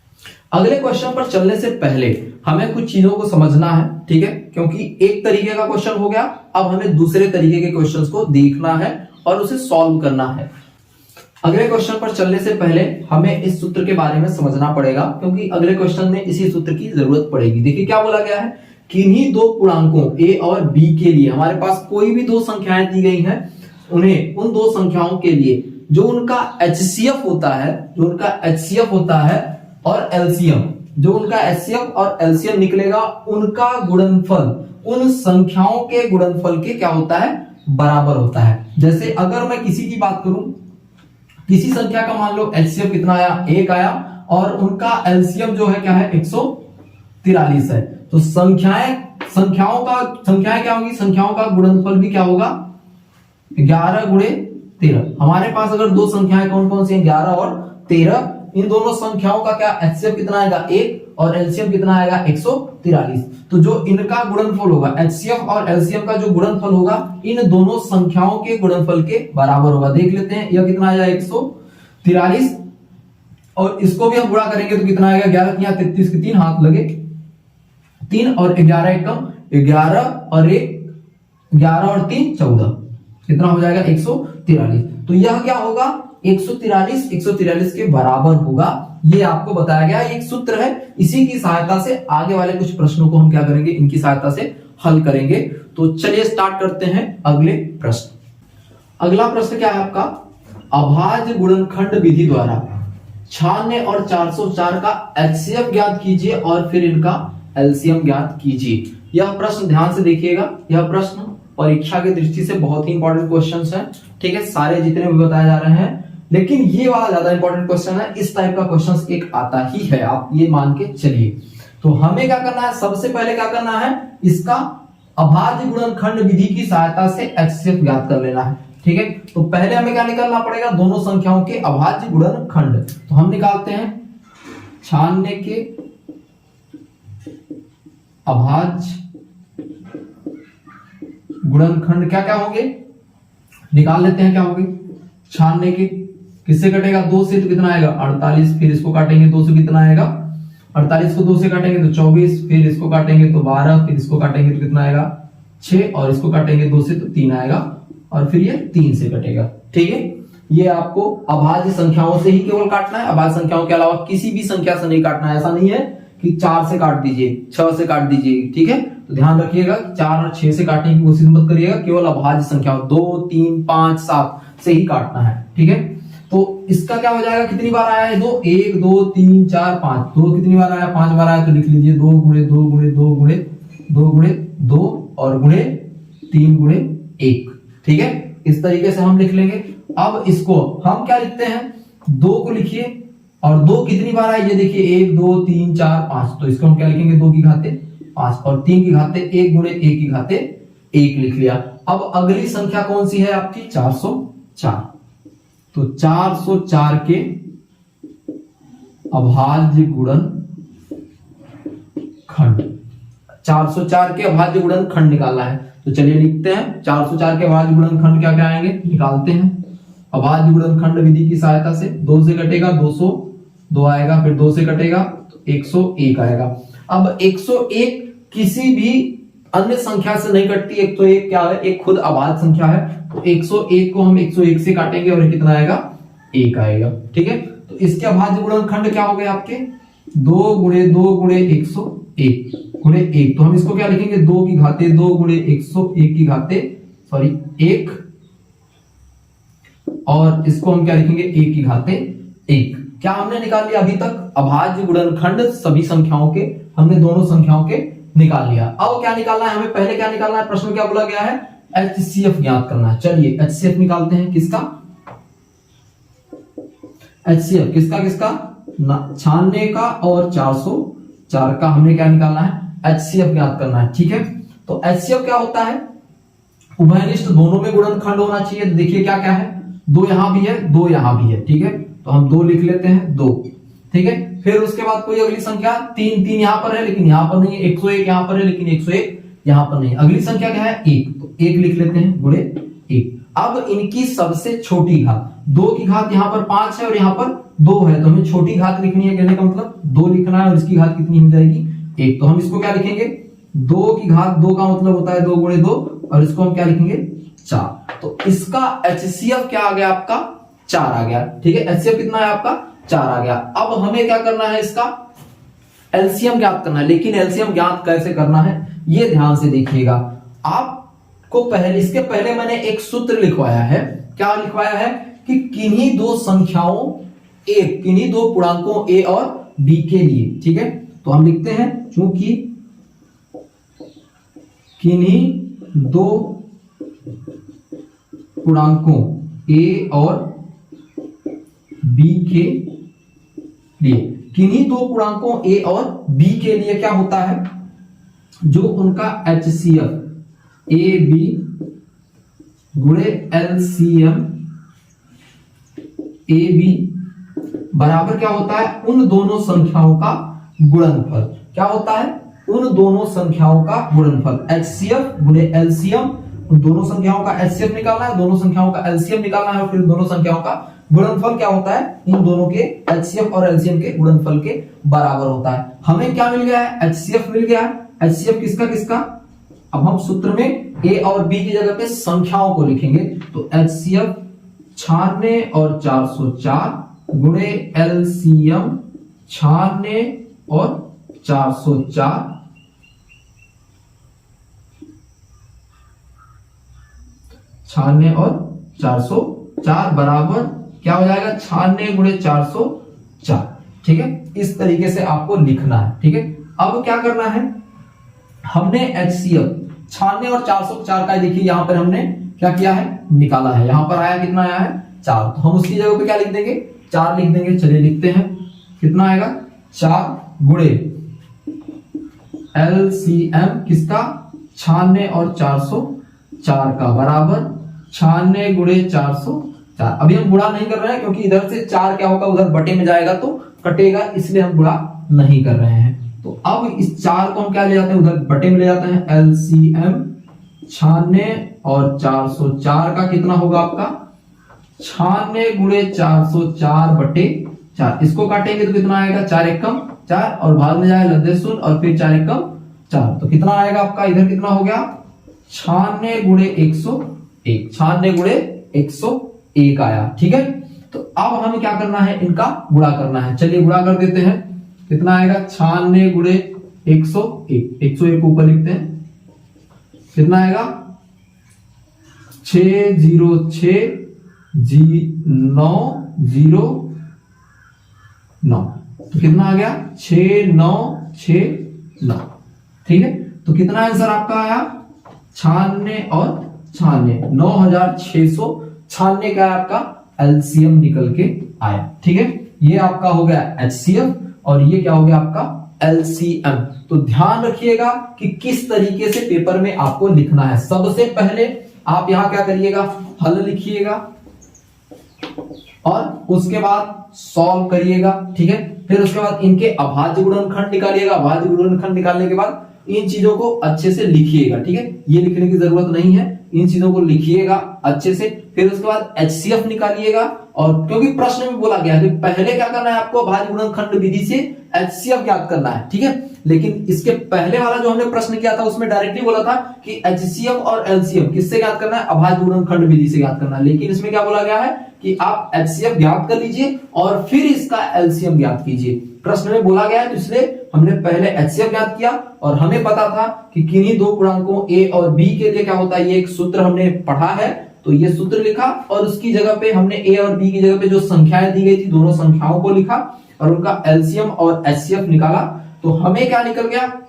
अगले क्वेश्चन पर चलने से पहले हमें कुछ चीजों को समझना है, ठीक है, क्योंकि एक तरीके का क्वेश्चन हो गया, अब हमें दूसरे तरीके के क्वेश्चंस को देखना है और उसे सॉल्व करना है। अगले क्वेश्चन पर चलने से पहले हमें इस सूत्र के बारे में समझना पड़ेगा, क्योंकि अगले क्वेश्चन में इसी सूत्र की जरूरत पड़ेगी। देखिए क्या बोला गया है, किन्हीं दो पूर्णांकों a और b के लिए हमारे पास कोई भी दो संख्याएं दी गई हैं, उन्हें उन दो संख्याओं के लिए जो उनका HCF होता है और LCM, जो उनका HCF और LCM निकलेगा, उनका गुणनफल उन संख्याओं के गुणनफल के क्या होता है, बराबर होता है। जैसे अगर मैं किसी की बात करूं, किसी संख्या का मान लो HCF कितना आया, 1 आया, और उनका LCM जो है क्या है, 143 है, तो संख्याएं क्या होगी, संख्याओं का गुणनफल भी क्या होगा, 11 गुणे 13। हमारे पास अगर दो संख्याएं कौन कौन सी हैं, 11 और 13, इन दोनों संख्याओं का क्या HCF कितना आएगा, 1, और LCM कितना आएगा, 143। तो जो इनका गुणनफल होगा, HCF और LCM का जो गुणनफल होगा, इन दोनों संख्याओं के गुणनफल के बराबर होगा। देख लेते हैं, यह कितना आएगा, 143, और इसको भी हम गुणा करेंगे तो कितना आएगा, 11 यहाँ 33 के 3 हाथ लगे, 3 और 11 एकम 11 और 3 14, कितना हो जाएगा, 143। तो यह क्या होगा, 143 के बराबर होगा। ये आपको बताया गया, एक सूत्र है, इसी की सहायता से आगे वाले कुछ प्रश्नों को हम क्या करेंगे, इनकी सहायता से हल करेंगे। तो चलिए स्टार्ट करते हैं अगले प्रश्न। अगला प्रश्न क्या है आपका, अभाज्य गुणनखंड विधि द्वारा 96 और 404 का HCF ज्ञात कीजिए और फिर इनका LCM ज्ञात कीजिए। यह प्रश्न ध्यान से देखिएगा, यह प्रश्न परीक्षा की दृष्टि से बहुत ही इंपॉर्टेंट क्वेश्चंस हैं, ठीक है, सारे जितने भी बताए जा रहे हैं, लेकिन ये वाला ज्यादा इंपॉर्टेंट क्वेश्चन है। इस टाइप का क्वेश्चंस एक आता ही है, आप ये मान के चलिए। तो हमें क्या करना है, सबसे पहले क्या करना है, इसका अभाज्य गुणनखंड विधि की सहायता से HCF ज्ञात कर लेना है, ठीक है। तो पहले हमें क्या निकालना पड़ेगा, दोनों संख्याओं के अभाज्य गुणनखंड। तो हम निकालते हैं 96 के अभाज्य गुणनखंड क्या क्या होंगे, निकाल लेते हैं, क्या होंगे, 96 के किससे कटेगा, 2 से, तो कितना आएगा 48, फिर इसको काटेंगे 2 से कितना आएगा 48 को 2 से काटेंगे तो 24, फिर इसको काटेंगे तो 12, फिर इसको काटेंगे तो कितना आएगा 6, और इसको काटेंगे 2 से तो 3 आएगा, और फिर ये 3 से कटेगा, ठीक है। ये आपको अभाज्य संख्याओं से ही केवल काटना है, अभाज्य संख्याओं के अलावा किसी भी संख्या से नहीं काटना है। ऐसा नहीं है कि 4 से काट दीजिए, 6 से काट दीजिए, ठीक है। तो ध्यान रखिएगा 4 और 6 से काटने की कोशिश मत करिएगा, केवल अभाज्य संख्याओं 2, 3, 5, 7 से ही काटना है, ठीक है। तो इसका क्या हो जाएगा, कितनी बार आया है 2, 1 2 3 4 5, 2 कितनी बार आया, 5 बार आया, तो लिख लीजिए 2 गुणे 2 गुणे 2 गुणे 2 गुणे 2 और गुणे 3 गुणे 1, ठीक है। इस तरीके से हम लिख लेंगे। अब इसको हम क्या लिखते हैं, 2 को लिखिए, और 2 कितनी बार आया, ये देखिए 1 2 3 4 5, तो इसको हम क्या लिखेंगे, 2 की घाते 5 और 3 की घाते 1 गुणे 1 की घाते 1 लिख लिया। अब अगली संख्या कौन सी है आपकी, 404। तो 404 के अभाज्य गुणनखंड, 404 के अभाज्य गुणनखंड निकालना है। तो चलिए लिखते हैं, 404 के अभाज्य गुणनखंड क्या क्या आएंगे, निकालते हैं। अभाज्य गुणनखंड विधि की सहायता से 2 से कटेगा 200, 2 आएगा, फिर 2 से कटेगा तो 101 आएगा। अब 101 किसी भी अन्य संख्या से नहीं कटती, 101 क्या है, एक खुद अभाज्य संख्या है, तो 101 को हम 101 से काटेंगे और कितना आएगा, 1 आएगा, ठीक है। तो इसके अभाज्य गुणनखंड क्या हो गए आपके, 2 गुणे 2 गुणे 101 गुणे 1, तो हम इसको क्या लिखेंगे, 2 की घाते 2 गुणे 101 की घाते 1, और इसको हम क्या लिखेंगे, 1 की घाते 1। क्या हमने निकाल लिया अभी तक, अभाज्य गुणनखंड सभी संख्याओं के, हमने दोनों संख्याओं के निकाल लिया। अब क्या निकालना है हमें, पहले क्या निकालना है, प्रश्न में क्या बोला गया है, HCF ज्ञात करना है। चलिए HCF निकालते हैं, किसका, HCF किसका, 96 का और 404 का हमने क्या निकालना है, HCF ज्ञात करना है, ठीक है। तो HCF क्या होता है, उभयनिष्ठ दोनों में गुणनखंड होना चाहिए। तो देखिए क्या क्या है, 2 यहां भी है, 2 यहां भी है, ठीक है। तो हम 2 लिख लेते हैं, 2, ठीक है। फिर उसके बाद कोई अगली संख्या 3 यहां पर है लेकिन यहां पर नहीं है, 101 यहां पर है लेकिन 101 यहां पर नहीं। अगली संख्या क्या है, 1, तो 1 लिख लेते हैं गुणे 1। अब इनकी सबसे छोटी घात, 2 की घात यहाँ पर 5 है और यहाँ पर 2 है, तो हमें छोटी घात लिखनी है। कहने का मतलब 2 लिखना है और इसकी घात कितनी हो जाएगी 1। तो हम इसको क्या लिखेंगे, 2 की घात 2 का मतलब होता है 2 गुणे 2 और इसको हम क्या लिखेंगे 4। तो इसका HCF क्या आ गया आपका 4 आ गया। ठीक है, HCF कितना है आपका 4 आ गया। अब हमें क्या करना है, इसका एलसीएम ज्ञात करना है। लेकिन एलसीएम ज्ञात कैसे करना है ये ध्यान से देखिएगा। आपको पहले, इसके पहले मैंने एक सूत्र लिखवाया है। क्या लिखवाया है कि किन्हीं दो संख्याओं किन्हीं दो पूर्णांकों ए और बी के लिए, ठीक है, तो हम लिखते हैं चूंकि किन्हीं दो पूर्णांकों ए और बी के लिए, किन्हीं दो पूर्णांकों ए और बी के लिए क्या होता है, जो उनका HCF ए बी गुणे LCM ए बी बराबर क्या होता है, उन दोनों संख्याओं का गुणनफल। क्या होता है, उन दोनों संख्याओं का गुणनफल। HCF गुणे LCM, उन दोनों संख्याओं का HCF निकालना है, दोनों संख्याओं का LCM निकालना है और फिर दोनों संख्याओं का गुणनफल क्या होता है, इन दोनों के HCF और LCM के गुणनफल के बराबर होता है। हमें क्या मिल गया है, HCF मिल गया है। HCF किसका किसका, अब हम सूत्र में A और B की जगह पे संख्याओं को लिखेंगे। तो HCF 96 और 404 गुणे LCM 96 और 404 96 और 404 बराबर क्या हो जाएगा 96 गुणे 404। ठीक है, इस तरीके से आपको लिखना है। ठीक है, अब क्या करना है, हमने HCF 96 और 404 का देखिए यहां पर हमने क्या किया है, निकाला है। यहां पर आया कितना आया है 4, तो हम उसकी जगह पे क्या लिख देंगे 4 लिख देंगे। चलिए लिखते हैं, कितना आएगा 4 गुणे LCM किसका 96 और 404 का बराबर 96 गुणे 404। अभी हम गुणा नहीं कर रहे हैं क्योंकि इधर से 4 क्या होगा उधर बटे में जाएगा तो कटेगा, इसलिए हम गुणा नहीं कर रहे हैं। तो अब इस 4 को हम क्या ले जाते हैं, उधर बटे में ले जाते हैं। LCM 96 और 404 का कितना होगा आपका 96 गुणे 404 बटे 4। इसको काटेंगे तो कितना आएगा 4 एकम 4 और भाग में जाए लद्दे शून्य और फिर 4 एकम 4, तो कितना आएगा आपका इधर कितना हो गया 96 गुणे 101, 96 गुणे 101 आया। ठीक है, तो अब हमें क्या करना है, इनका गुणा करना है। चलिए गुणा कर देते हैं, कितना आएगा 96 गुणे 101, 101 ऊपर लिखते हैं, कितना आएगा 606,909, तो कितना आ गया 6969। ठीक है, तो कितना आंसर आपका आया 96 और 96, 9696 का आपका LCM निकल के आया। ठीक है, ये आपका हो गया HCF और ये क्या हो गया आपका LCM। तो ध्यान रखिएगा कि किस तरीके से पेपर में आपको लिखना है। सबसे पहले आप यहां क्या करिएगा, हल लिखिएगा और उसके बाद सॉल्व करिएगा। ठीक है, फिर उसके बाद इनके अभाज्य गुणनखंड निकालिएगा। अभाज्य गुणनखंड निकालने के बाद इन चीजों को अच्छे से लिखिएगा। ठीक है, ये लिखने की जरूरत नहीं है, इन चीजों को लिखिएगा अच्छे से। फिर उसके बाद HCF निकालिएगा, और क्योंकि प्रश्न में बोला गया है कि पहले क्या करना है आपको, अभाज्य गुणनखंड विधि से HCF ज्ञात करना है। ठीक है, लेकिन इसके पहले वाला जो हमने प्रश्न किया था उसमें डायरेक्टली बोला था कि HCF और LCM किससे ज्ञात करना है, अभाज्य गुणनखंड विधि से ज्ञात करना है। लेकिन इसमें क्या बोला गया है कि आप HCF ज्ञात कर लीजिए और फिर इसका LCM ज्ञात कीजिए। प्रश्न में बोला गया है तो इसलिए हमने पहले HCF ज्ञात किया और हमें पता था कि किन्हीं दो पूर्णांकों A और B के लिए क्या होता है, ये एक सूत्र हमने पढ़ा है, तो ये सूत्र लिखा और उसकी जगह पे हमने A और B की जगह पे जो संख्याएं दी गई थी दोनों संख्याओं को लिखा और उनका LCM और HCF निकाला। तो हमें क्या निकल गया,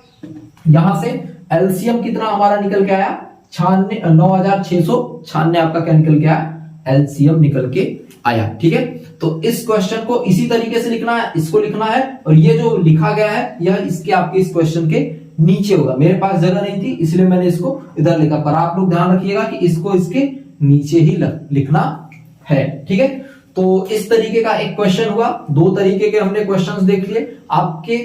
यहां से LCM कितना हमारा निकल के आया 9696 आपका क्या निकल के आया, LCM निकल के आया। ठीक है, तो इस क्वेश्चन को इसी तरीके से लिखना है, इसको लिखना है और ये जो लिखा गया है यह इसके आपके इस क्वेश्चन के नीचे होगा। मेरे पास जगह नहीं थी इसलिए मैंने इसको इधर लिखा, पर आप लोग ध्यान रखिएगा कि इसको इसके नीचे ही लिखना है। ठीक है, तो इस तरीके का एक क्वेश्चन हुआ। 2 तरीके के हमने क्वेश्चंस देख लिए आपके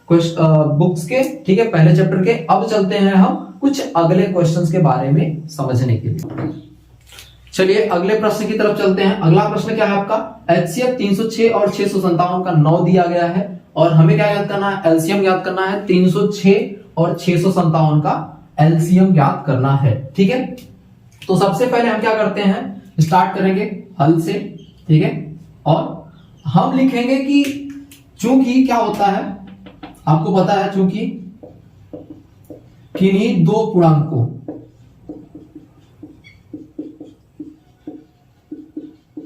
बुक्स के। ठीक है, पहले चैप्टर के। अब चलते हैं हम कुछ अगले क्वेश्चंस के बारे में समझने के लिए। चलिए अगले प्रश्न की तरफ चलते हैं। अगला प्रश्न क्या है आपका, एचसीएफ 306 और 657 का 9 दिया गया है और हमें क्या याद करना है, एलसीएम याद करना है। 306 और 657 का एलसीएम याद करना है। ठीक है, तो सबसे पहले हम क्या करते हैं, स्टार्ट करेंगे हल से। ठीक है, और हम लिखेंगे कि चूंकि क्या होता है आपको पता है, चूंकि किन्हीं दो पूर्णांकों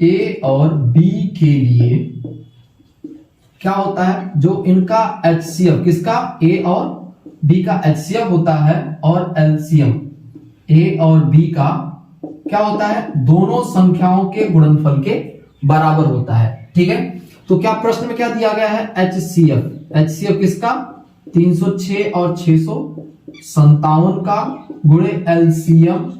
ए और बी के लिए क्या होता है, जो इनका एचसीएफ, किसका, ए और बी का एचसीएफ होता है और एलसीएम ए और बी का क्या होता है, दोनों संख्याओं के गुणनफल के बराबर होता है। ठीक है, तो क्या प्रश्न में क्या दिया गया है, एचसीएफ। एचसीएफ किसका, 306 और 657 का गुणे एलसीएम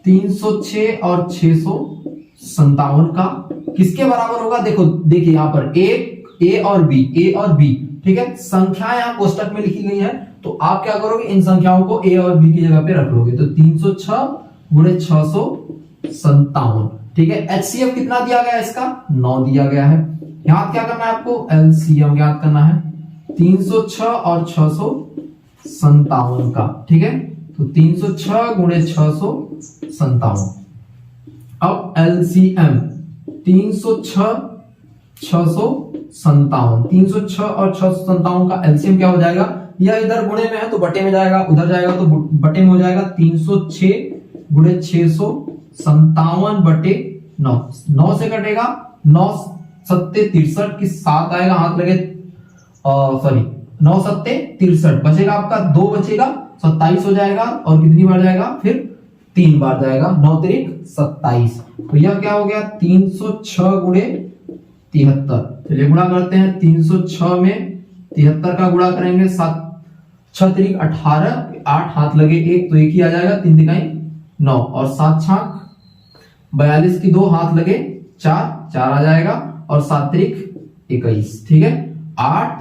306 और 657 का किसके बराबर होगा। देखो देखिए यहां पर ए और बी। ठीक है, संख्या यहां कोष्टक में लिखी गई है, तो आप क्या करोगे, इन संख्याओं को ए और बी की जगह पे रख लोगे। तो 306 गुणे 657। ठीक है, एचसीएफ कितना दिया गया है, इसका 9 दिया गया है। यहां क्या करना है आपको, एलसीएम याद करना है 306 और 657 का। ठीक है, तो 306 गुणे 657। अब एलसीएम 306 657, 306 और 657 का एलसीएम क्या हो जाएगा, यह इधर गुणे में है तो बटे में जाएगा, उधर जाएगा तो बटे में हो जाएगा। 306 गुणे 657 बटे 9, 9 से कटेगा, 9 सत्ते 63 की 7 आएगा, हाथ लगे, सॉरी 9 सत्ते 63 बचेगा आपका, 2 बचेगा, 27 हो जाएगा और कितनी बार जाएगा, फिर 3 बार जाएगा, 9 तिरिक 27। तो यह क्या हो गया, 306 गुणे 73। चलिए गुणा करते हैं, 306 में 73 का गुणा करेंगे, 7 6 तिरिक 18, 8 हाथ लगे 1 तो 1 ही आ जाएगा, 3 तिकाई 9 और 7 छाक 42 की 2 हाथ लगे 4 आ जाएगा और 7 तिरिक 21। ठीक है, 8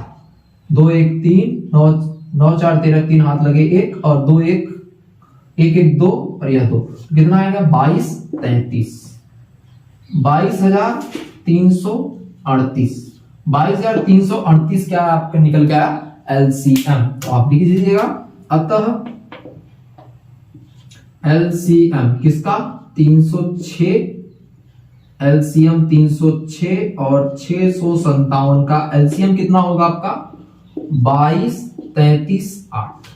2 1 3 9 4 13 3 हाथ लगे 1 और 2 1 1 1 2 और यह 2, कितना आएगा 22 33, 22,338। 22,338 क्या आपका निकल गया एलसीएम, तो आप लिख दीजिएगा। अतः एलसीएम किसका, 306, एलसीएम 306 और 657 का एलसीएम कितना होगा आपका 22 33 8,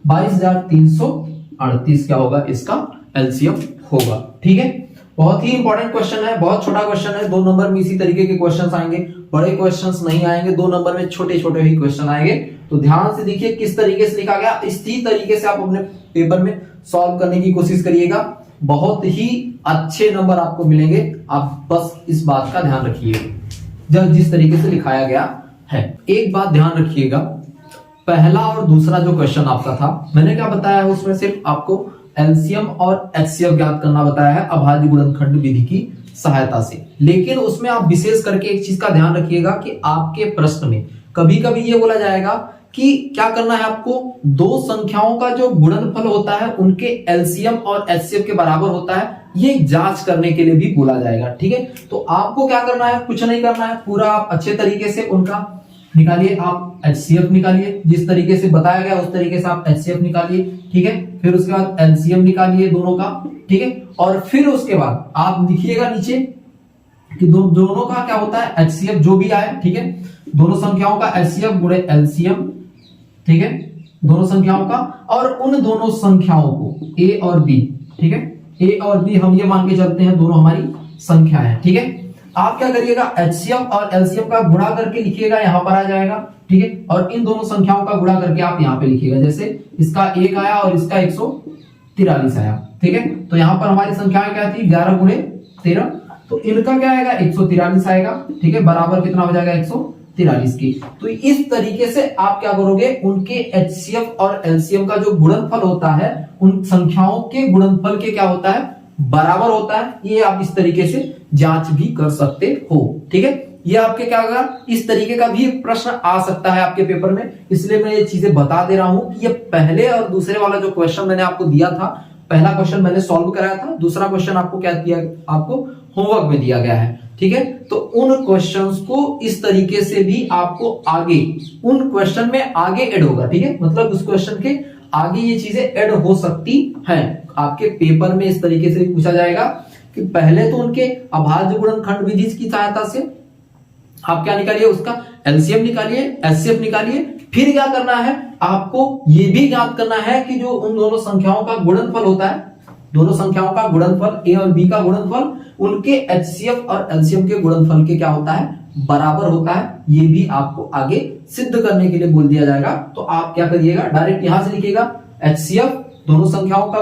22,338 क्या होगा, इसका एलसीएम होगा। ठीक है, बहुत ही इंपॉर्टेंट क्वेश्चन है, बहुत छोटा क्वेश्चन है, 2 नंबर में इसी तरीके के क्वेश्चंस आएंगे, बड़े क्वेश्चंस नहीं आएंगे, 2 नंबर में छोटे छोटे ही क्वेश्चन आएंगे। तो ध्यान से देखिए किस तरीके से लिखा गया, इसी तरीके से आप अपने पेपर में सॉल्व करने की कोशिश करिएगा, बहुत ही अच्छे नंबर आपको मिलेंगे। आप बस इस बात का ध्यान रखिए जब जिस तरीके से लिखाया गया है। एक बात ध्यान रखिएगा, पहला और दूसरा जो क्वेश्चन आपका था, मैंने क्या बताया है उसमें सिर्फ आपको एलसीएम और एचसीएफ ज्ञात करना बताया है अभाज्य गुणनखंड विधि की सहायता से। लेकिन उसमें आप विशेष करके एक चीज का ध्यान रखिएगा कि आपके प्रश्न में कभी कभी ये बोला जाएगा कि क्या करना है आपको, दो संख्याओं का जो गुणनफल होता है उनके एलसीएम और एचसीएफ के बराबर होता है, ये जांच करने के लिए भी बोला जाएगा। ठीक है, तो आपको क्या करना है, कुछ नहीं करना है, पूरा आप अच्छे तरीके से उनका निकालिए, आप एचसीएफ निकालिए, जिस तरीके से बताया गया उस तरीके से आप एचसीएफ निकालिए। ठीक है, फिर उसके बाद एलसीएम निकालिए दोनों का। ठीक है, और फिर उसके बाद आप लिखिएगा नीचे कि दोनों का क्या होता है एचसीएफ जो भी आए। ठीक है, दोनों संख्याओं का एचसीएफ गुणे एलसीएम। ठीक है, दोनों संख्याओं का, और उन दोनों संख्याओं को ए और बी। ठीक है, ए और बी हम ये मान के चलते हैं दोनों हमारी संख्या है। ठीक है, आप क्या करिएगा, एचसीएफ और एलसीएम का गुणा करके लिखिएगा, यहां पर आ जाएगा। ठीक है, और इन दोनों संख्याओं का गुणा करके आप यहां पे लिखिएगा, जैसे इसका 1 आया और इसका 143 आया। ठीक है, तो यहां पर हमारी संख्याएं क्या थी, 11 गुणे 13, तो इनका क्या आएगा 143 आएगा। ठीक है, बराबर कितना हो जाएगा 143 की। तो इस तरीके से आप क्या करोगे, उनके एचसीएफ और एलसीएम का जो गुणनफल होता है उन संख्याओं के गुणनफल के क्या होता है, बराबर होता है। ये आप इस तरीके से जांच भी कर सकते हो। ठीक है, ये आपके क्या होगा, इस तरीके का भी प्रश्न आ सकता है आपके पेपर में, इसलिए मैं ये चीजें बता दे रहा हूं कि ये पहले और दूसरे वाला जो क्वेश्चन मैंने आपको दिया था पहला क्वेश्चन मैंने सॉल्व कराया था, दूसरा क्वेश्चन आपको क्या दिया, आपको होमवर्क में दिया गया है, ठीक है। तो उन क्वेश्चंस को इस तरीके से भी आपको आगे उन क्वेश्चन में आगे ऐड होगा, ठीक है। मतलब उस क्वेश्चन के आगे ये चीजें ऐड हो सकती हैं। आपके पेपर में इस तरीके से पूछा जाएगा कि पहले तो उनके अभाज्य गुणनखंड विधि की सहायता से आप क्या निकालिए, उसका एलसीएम निकालिए, एचसीएफ निकालिए। फिर क्या करना है, आपको ये भी ज्ञात करना है कि जो उन दोनों संख्याओं का गुणनफल होता है, दोनों संख्याओं का गुणनफल ए और बी का गुणनफल उनके एचसीएफ और एलसीएम के गुणनफल के क्या होता है, बराबर होता है। ये भी आपको आगे सिद्ध करने के लिए बोल दिया जाएगा। तो आप क्या करिएगा, डायरेक्ट यहां से लिखिएगा एचसीएफ दोनों संख्याओं का,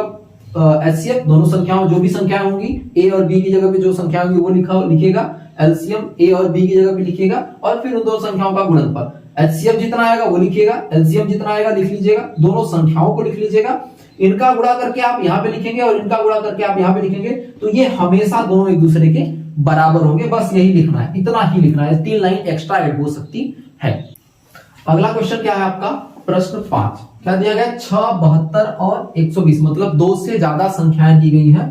एचसीएफ दोनों संख्याओं जो भी संख्याएं होंगी ए और बी की जगह पे जो संख्या होंगी वो लिखेगा, एलसीएम ए और बी की जगह पे लिखिएगा, और फिर उन दोनों संख्याओं का गुणनफल। एचसीएफ जितना आएगा वो लिखिएगा, एलसीएम जितना आएगा लिख लीजिएगा, दोनों संख्याओं को लिख लीजिएगा। इनका गुणा करके आप यहां पे लिखेंगे और इनका गुणा करके आप यहां पे लिखेंगे, तो ये हमेशा दोनों एक दूसरे के बराबर होंगे। बस यही लिखना है, इतना ही लिखना है, 3 लाइन एक्स्ट्रा ऐड हो सकती है। अगला क्वेश्चन क्या है आपका, प्रश्न 5 क्या दिया गया, 6, 72 और 120 मतलब 2 से ज्यादा संख्याएं दी गई हैं।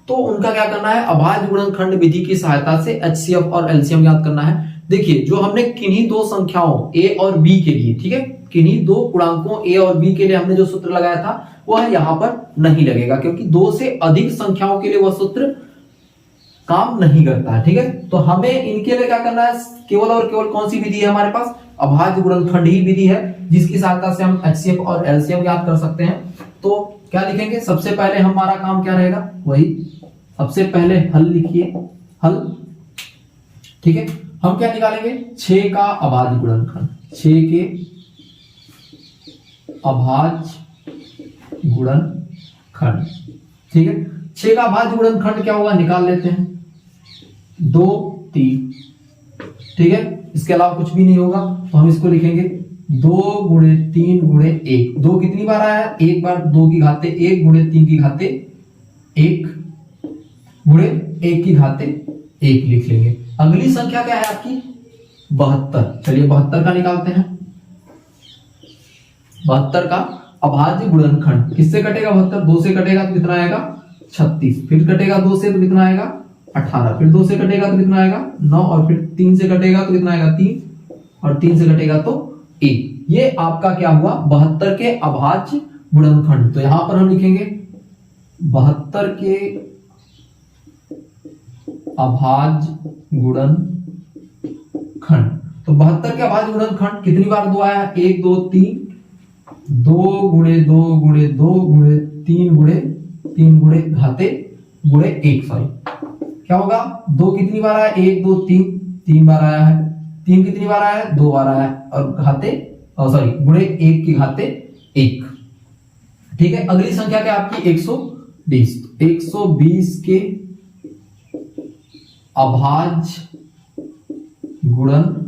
तो उनका क्या करना है, अभाज्य गुणनखंड विधि की सहायता से एचसीएफ और एलसीएम ज्ञात करना है। देखिए जो हमने किन्हीं दो संख्याओं ए और बी के लिए, ठीक है, किन्हीं दो पूर्णांकों ए और बी के लिए हमने जो सूत्र लगाया था वह यहां पर नहीं लगेगा, क्योंकि 2 से अधिक संख्याओं के लिए वह सूत्र काम नहीं करता है, ठीक है। तो हमें इनके लिए क्या करना है, केवल और केवल कौन सी विधि है हमारे पास, अभाज्य गुणनखंड ही विधि है, जिसकी सहायता से हम एचसीएफ और एलसीएम ज्ञात कर सकते हैं। तो क्या लिखेंगे, सबसे पहले हमारा काम क्या रहेगा, वही सबसे पहले हल लिखिए, हल, ठीक है। हम क्या निकालेंगे, 6 का अभाज्य गुणनखंड, 6 के अभाज्य गुणनखंड, ठीक है। 6 का अभाज्य गुणनखंड क्या होगा, निकाल लेते हैं, 2, 3, ठीक है। इसके अलावा कुछ भी नहीं होगा, तो हम इसको लिखेंगे 2 गुणे 3 गुणे 1। 2 कितनी बार आया है, एक बार, 2 की घाते 1 गुणे 3 की घाते 1 गुणे 1 की घाते 1 लिख लेंगे। अगली संख्या क्या है आपकी, 72। चलिए 72 का निकालते हैं। 72 का अभाज्य गुणनखंड किससे कटेगा, 72 2 से कटेगा तो कितना आएगा, 36, फिर कटेगा 2 से तो कितना आएगा, 18, फिर 2 से कटेगा तो कितना आएगा, 9, और फिर 3 से कटेगा तो कितना आएगा, 3, और 3 से कटेगा तो 1। ये आपका क्या हुआ, 72 के अभाज्य गुणनखंड। तो यहां पर हम लिखेंगे 72 के अभाज्य गुणनखंड। तो 72 के अभाज्य गुणनखंड कितनी बार 2 आया, 1 2 3, 2 गुणे 2 गुणे 2 गुणे 3 गुणे 3 गुणे घाते गुणे 1, सॉरी क्या होगा, 2 कितनी बार आया, 1 2 3, 3 बार आया है, 3 कितनी बार आया है, 2 बार आया है, और घाते सॉरी गुणे 1 की घाते 1, ठीक है। अगली संख्या क्या आपकी, 120। 120 के अभाज्य गुणनखंड।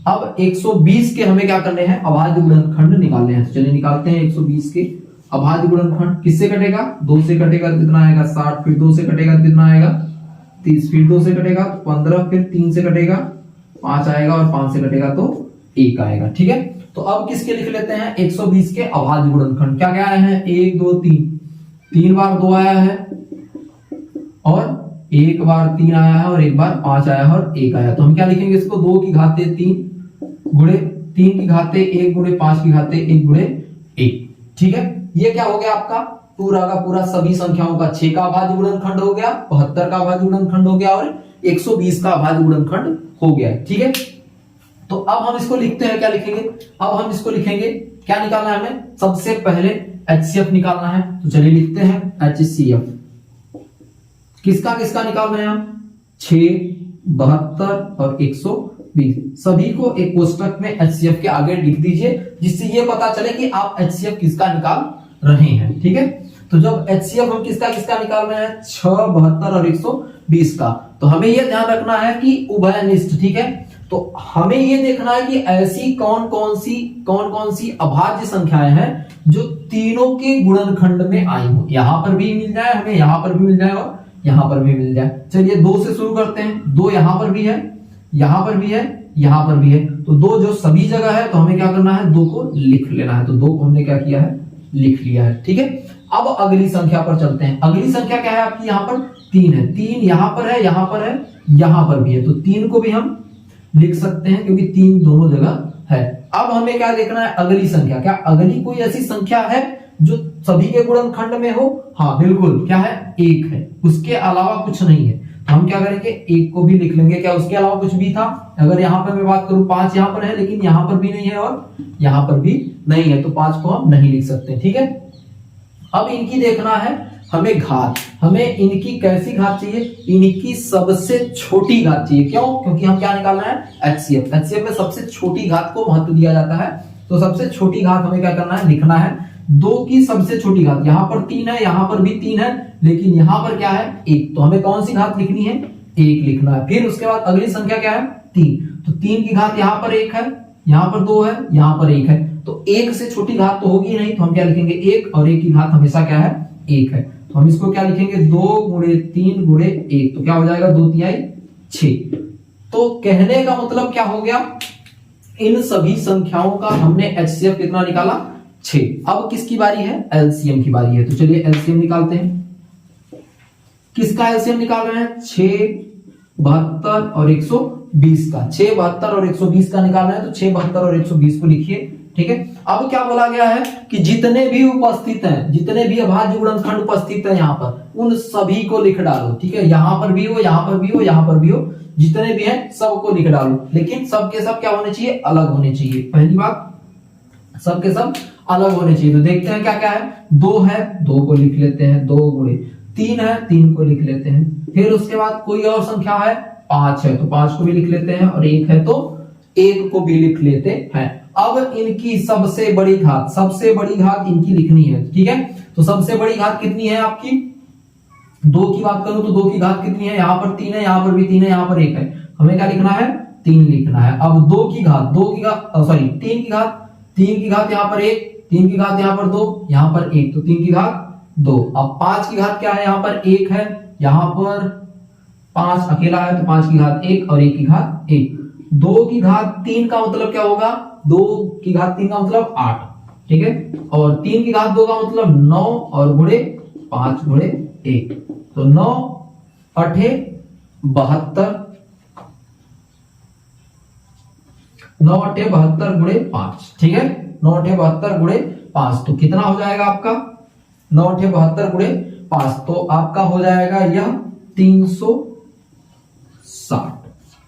अब 120 के हमें क्या करने हैं, अभाज्य गुणनखंड निकालने हैं। तो चलिए निकालते हैं 120 के अभाज्य गुणनखंड। किससे कटेगा, 2 से कटेगा तो कितना आएगा, 60, फिर 2 से कटेगा तो कितना आएगा, 30, फिर 2 से कटेगा तो 15, फिर 3 से कटेगा 5 आएगा, और 5 से कटेगा तो 1 आएगा, ठीक है। तो अब किसके लिख लेते हैं, 120 के अभाज्य गुणनखंड। क्या क्या आए हैं, 1 2 3, 3 बार 2 आया है, और 1 बार 3 आया है, और 1 बार 5 आया है, और 1 आया। तो हम क्या लिखेंगे इसको, 2 की घाते 3 गुणे 3 की घाते 1 गुणे 5 की घाते 1 गुणे 1, ठीक है। ये क्या हो गया आपका पूरा का पूरा सभी संख्याओं का 6 का अभाज्य गुणनखंड हो गया, 72 का अभाज्य गुणनखंड हो गया, और 120 का अभाज्य गुणनखंड हो गया, ठीक है। तो अब हम इसको लिखते हैं, क्या लिखेंगे, अब हम इसको लिखेंगे, क्या निकालना है हमें, सबसे पहले एचसीएफ निकालना है। तो चलिए लिखते हैं एचसीएफ। किसका किसका निकाल रहे हैं हम, 6, 72 और 120, सभी को एक कोष्टक में एचसीएफ के आगे लिख दीजिए, जिससे ये पता चले कि आप एचसीएफ किसका निकाल रहे हैं, ठीक है। तो जब एचसीएफ हम किसका किसका निकाल रहे हैं, 6, 72 और 120 का, तो हमें यह ध्यान रखना है कि उभयनिष्ठ, ठीक है। तो हमें यह देखना है कि ऐसी कौन कौन सी अभाज्य संख्याएं हैं जो तीनों के गुणनखंड में आई हो। यहां पर भी मिल जाए हमें, यहां पर भी मिल जाए, और यहां पर भी मिल जाए। चलिए 2 से शुरू करते हैं। 2 यहां पर भी है, यहां पर भी है, यहां पर भी है, तो 2 जो सभी जगह है, तो हमें क्या करना है, 2 को लिख लेना है। तो 2 को हमने क्या किया है, लिख लिया है, ठीक है। अब अगली संख्या पर चलते हैं। अगली संख्या क्या है आपकी, यहाँ पर 3 है। 3 यहाँ पर है, यहाँ पर है, यहाँ पर भी है, तो 3 को भी हम लिख सकते हैं क्योंकि 3 दोनों जगह है। अब हमें क्या देखना है, अगली संख्या। क्या अगली कोई ऐसी संख्या है जो सभी के गुणनखंड में हो? हाँ बिल्कुल, क्या है, 1 है, उसके अलावा कुछ नहीं है। तो हम क्या करेंगे, 1 को भी लिख लेंगे। क्या उसके अलावा कुछ भी था? अगर यहाँ पर मैं बात करूं, 5 यहाँ पर है लेकिन यहाँ पर भी नहीं है और यहाँ पर भी नहीं है, तो 5 को हम नहीं लिख सकते। ठीक है, अब इनकी देखना है हमें घात। हमें इनकी कैसी घात चाहिए? इनकी सबसे छोटी घात चाहिए। क्यों? क्योंकि हम क्या निकालना है, एचसीएफ। एचसीएफ में सबसे छोटी घात को महत्व दिया जाता है। तो सबसे छोटी घात हमें क्या करना है, लिखना है। 2 की सबसे छोटी घात, यहाँ पर 3 है, यहाँ पर भी 3 है, लेकिन यहाँ पर क्या है, 1। तो हमें कौन सी घात लिखनी है, 1 लिखना है। फिर उसके बाद अगली संख्या क्या है, 3। तो 3 की घात यहाँ पर 1 है, यहाँ पर 2 है, यहाँ पर 1 है, तो 1 से छोटी घात तो होगी नहीं, तो हम क्या लिखेंगे, 1, और 1 की घात हमेशा क्या है, 1 है। तो हम इसको क्या लिखेंगे, 2 गुणे 3 गुणे 1, तो क्या हो जाएगा, 2 तिहाई 6। तो कहने का मतलब क्या हो गया, इन सभी संख्याओं का हमने एचसीएफ कितना निकाला, 6। अब किसकी बारी है, एलसीएम की बारी है। तो चलिए एलसीएम निकालते हैं। किसका एलसीएम निकाल रहे हैं, 6, 72 और 120 का। 6, 72 और 120 का निकालना है, तो 6, 72 और 120 को लिखिए। ठीक है, अब क्या बोला गया है कि जितने भी उपस्थित हैं, जितने भी अभाज्य गुणनखंड उपस्थित हैं यहाँ पर, उन सभी को लिख डालो। ठीक है, यहां पर भी हो, यहां पर भी हो, यहां पर भी हो, जितने भी हैं सबको लिख डालो। लेकिन सबके सब क्या होने चाहिए, अलग होने चाहिए। पहली बात, सबके सब अलग होने चाहिए। तो देखते हैं क्या क्या है। 2 है, 2 को लिख लेते हैं, 2 गुणे। 3 है, 3 को लिख लेते हैं। फिर उसके बाद कोई और संख्या है, 5 है, तो 5 को भी लिख लेते हैं, और 1 है तो 1 को भी लिख लेते हैं। अब इनकी सबसे बड़ी घात, सबसे बड़ी घात इनकी लिखनी है। ठीक है, तो सबसे बड़ी घात कितनी है आपकी, 2 की बात करूं तो 2 की घात कितनी है, यहाँ पर 3 है, यहाँ पर भी 3 है, यहाँ पर 1 है। हमें क्या लिखना है, 3 लिखना है। अब 2 की घात, 3 की घात, 3 की घात यहाँ पर 1, 3 की घात यहाँ पर 2, यहाँ पर 1, तो 3 की घात 2। अब 5 की घात क्या है, यहाँ पर 1 है, यहाँ पर 5 अकेला है, तो 5 की घात 1 और 1 की घात 1। 2 की घात 3 का मतलब क्या होगा, 2 की घात 3 का मतलब 8। ठीक है, और 3 की घात 2 का मतलब 9 और गुणे 5 गुणे 1, तो 9 8 72, 9 8 72 गुणे 5। ठीक है, 9 8 72 गुणे 5, तो कितना हो जाएगा आपका, 9 8 72 गुणे 5, तो आपका हो जाएगा यह 360।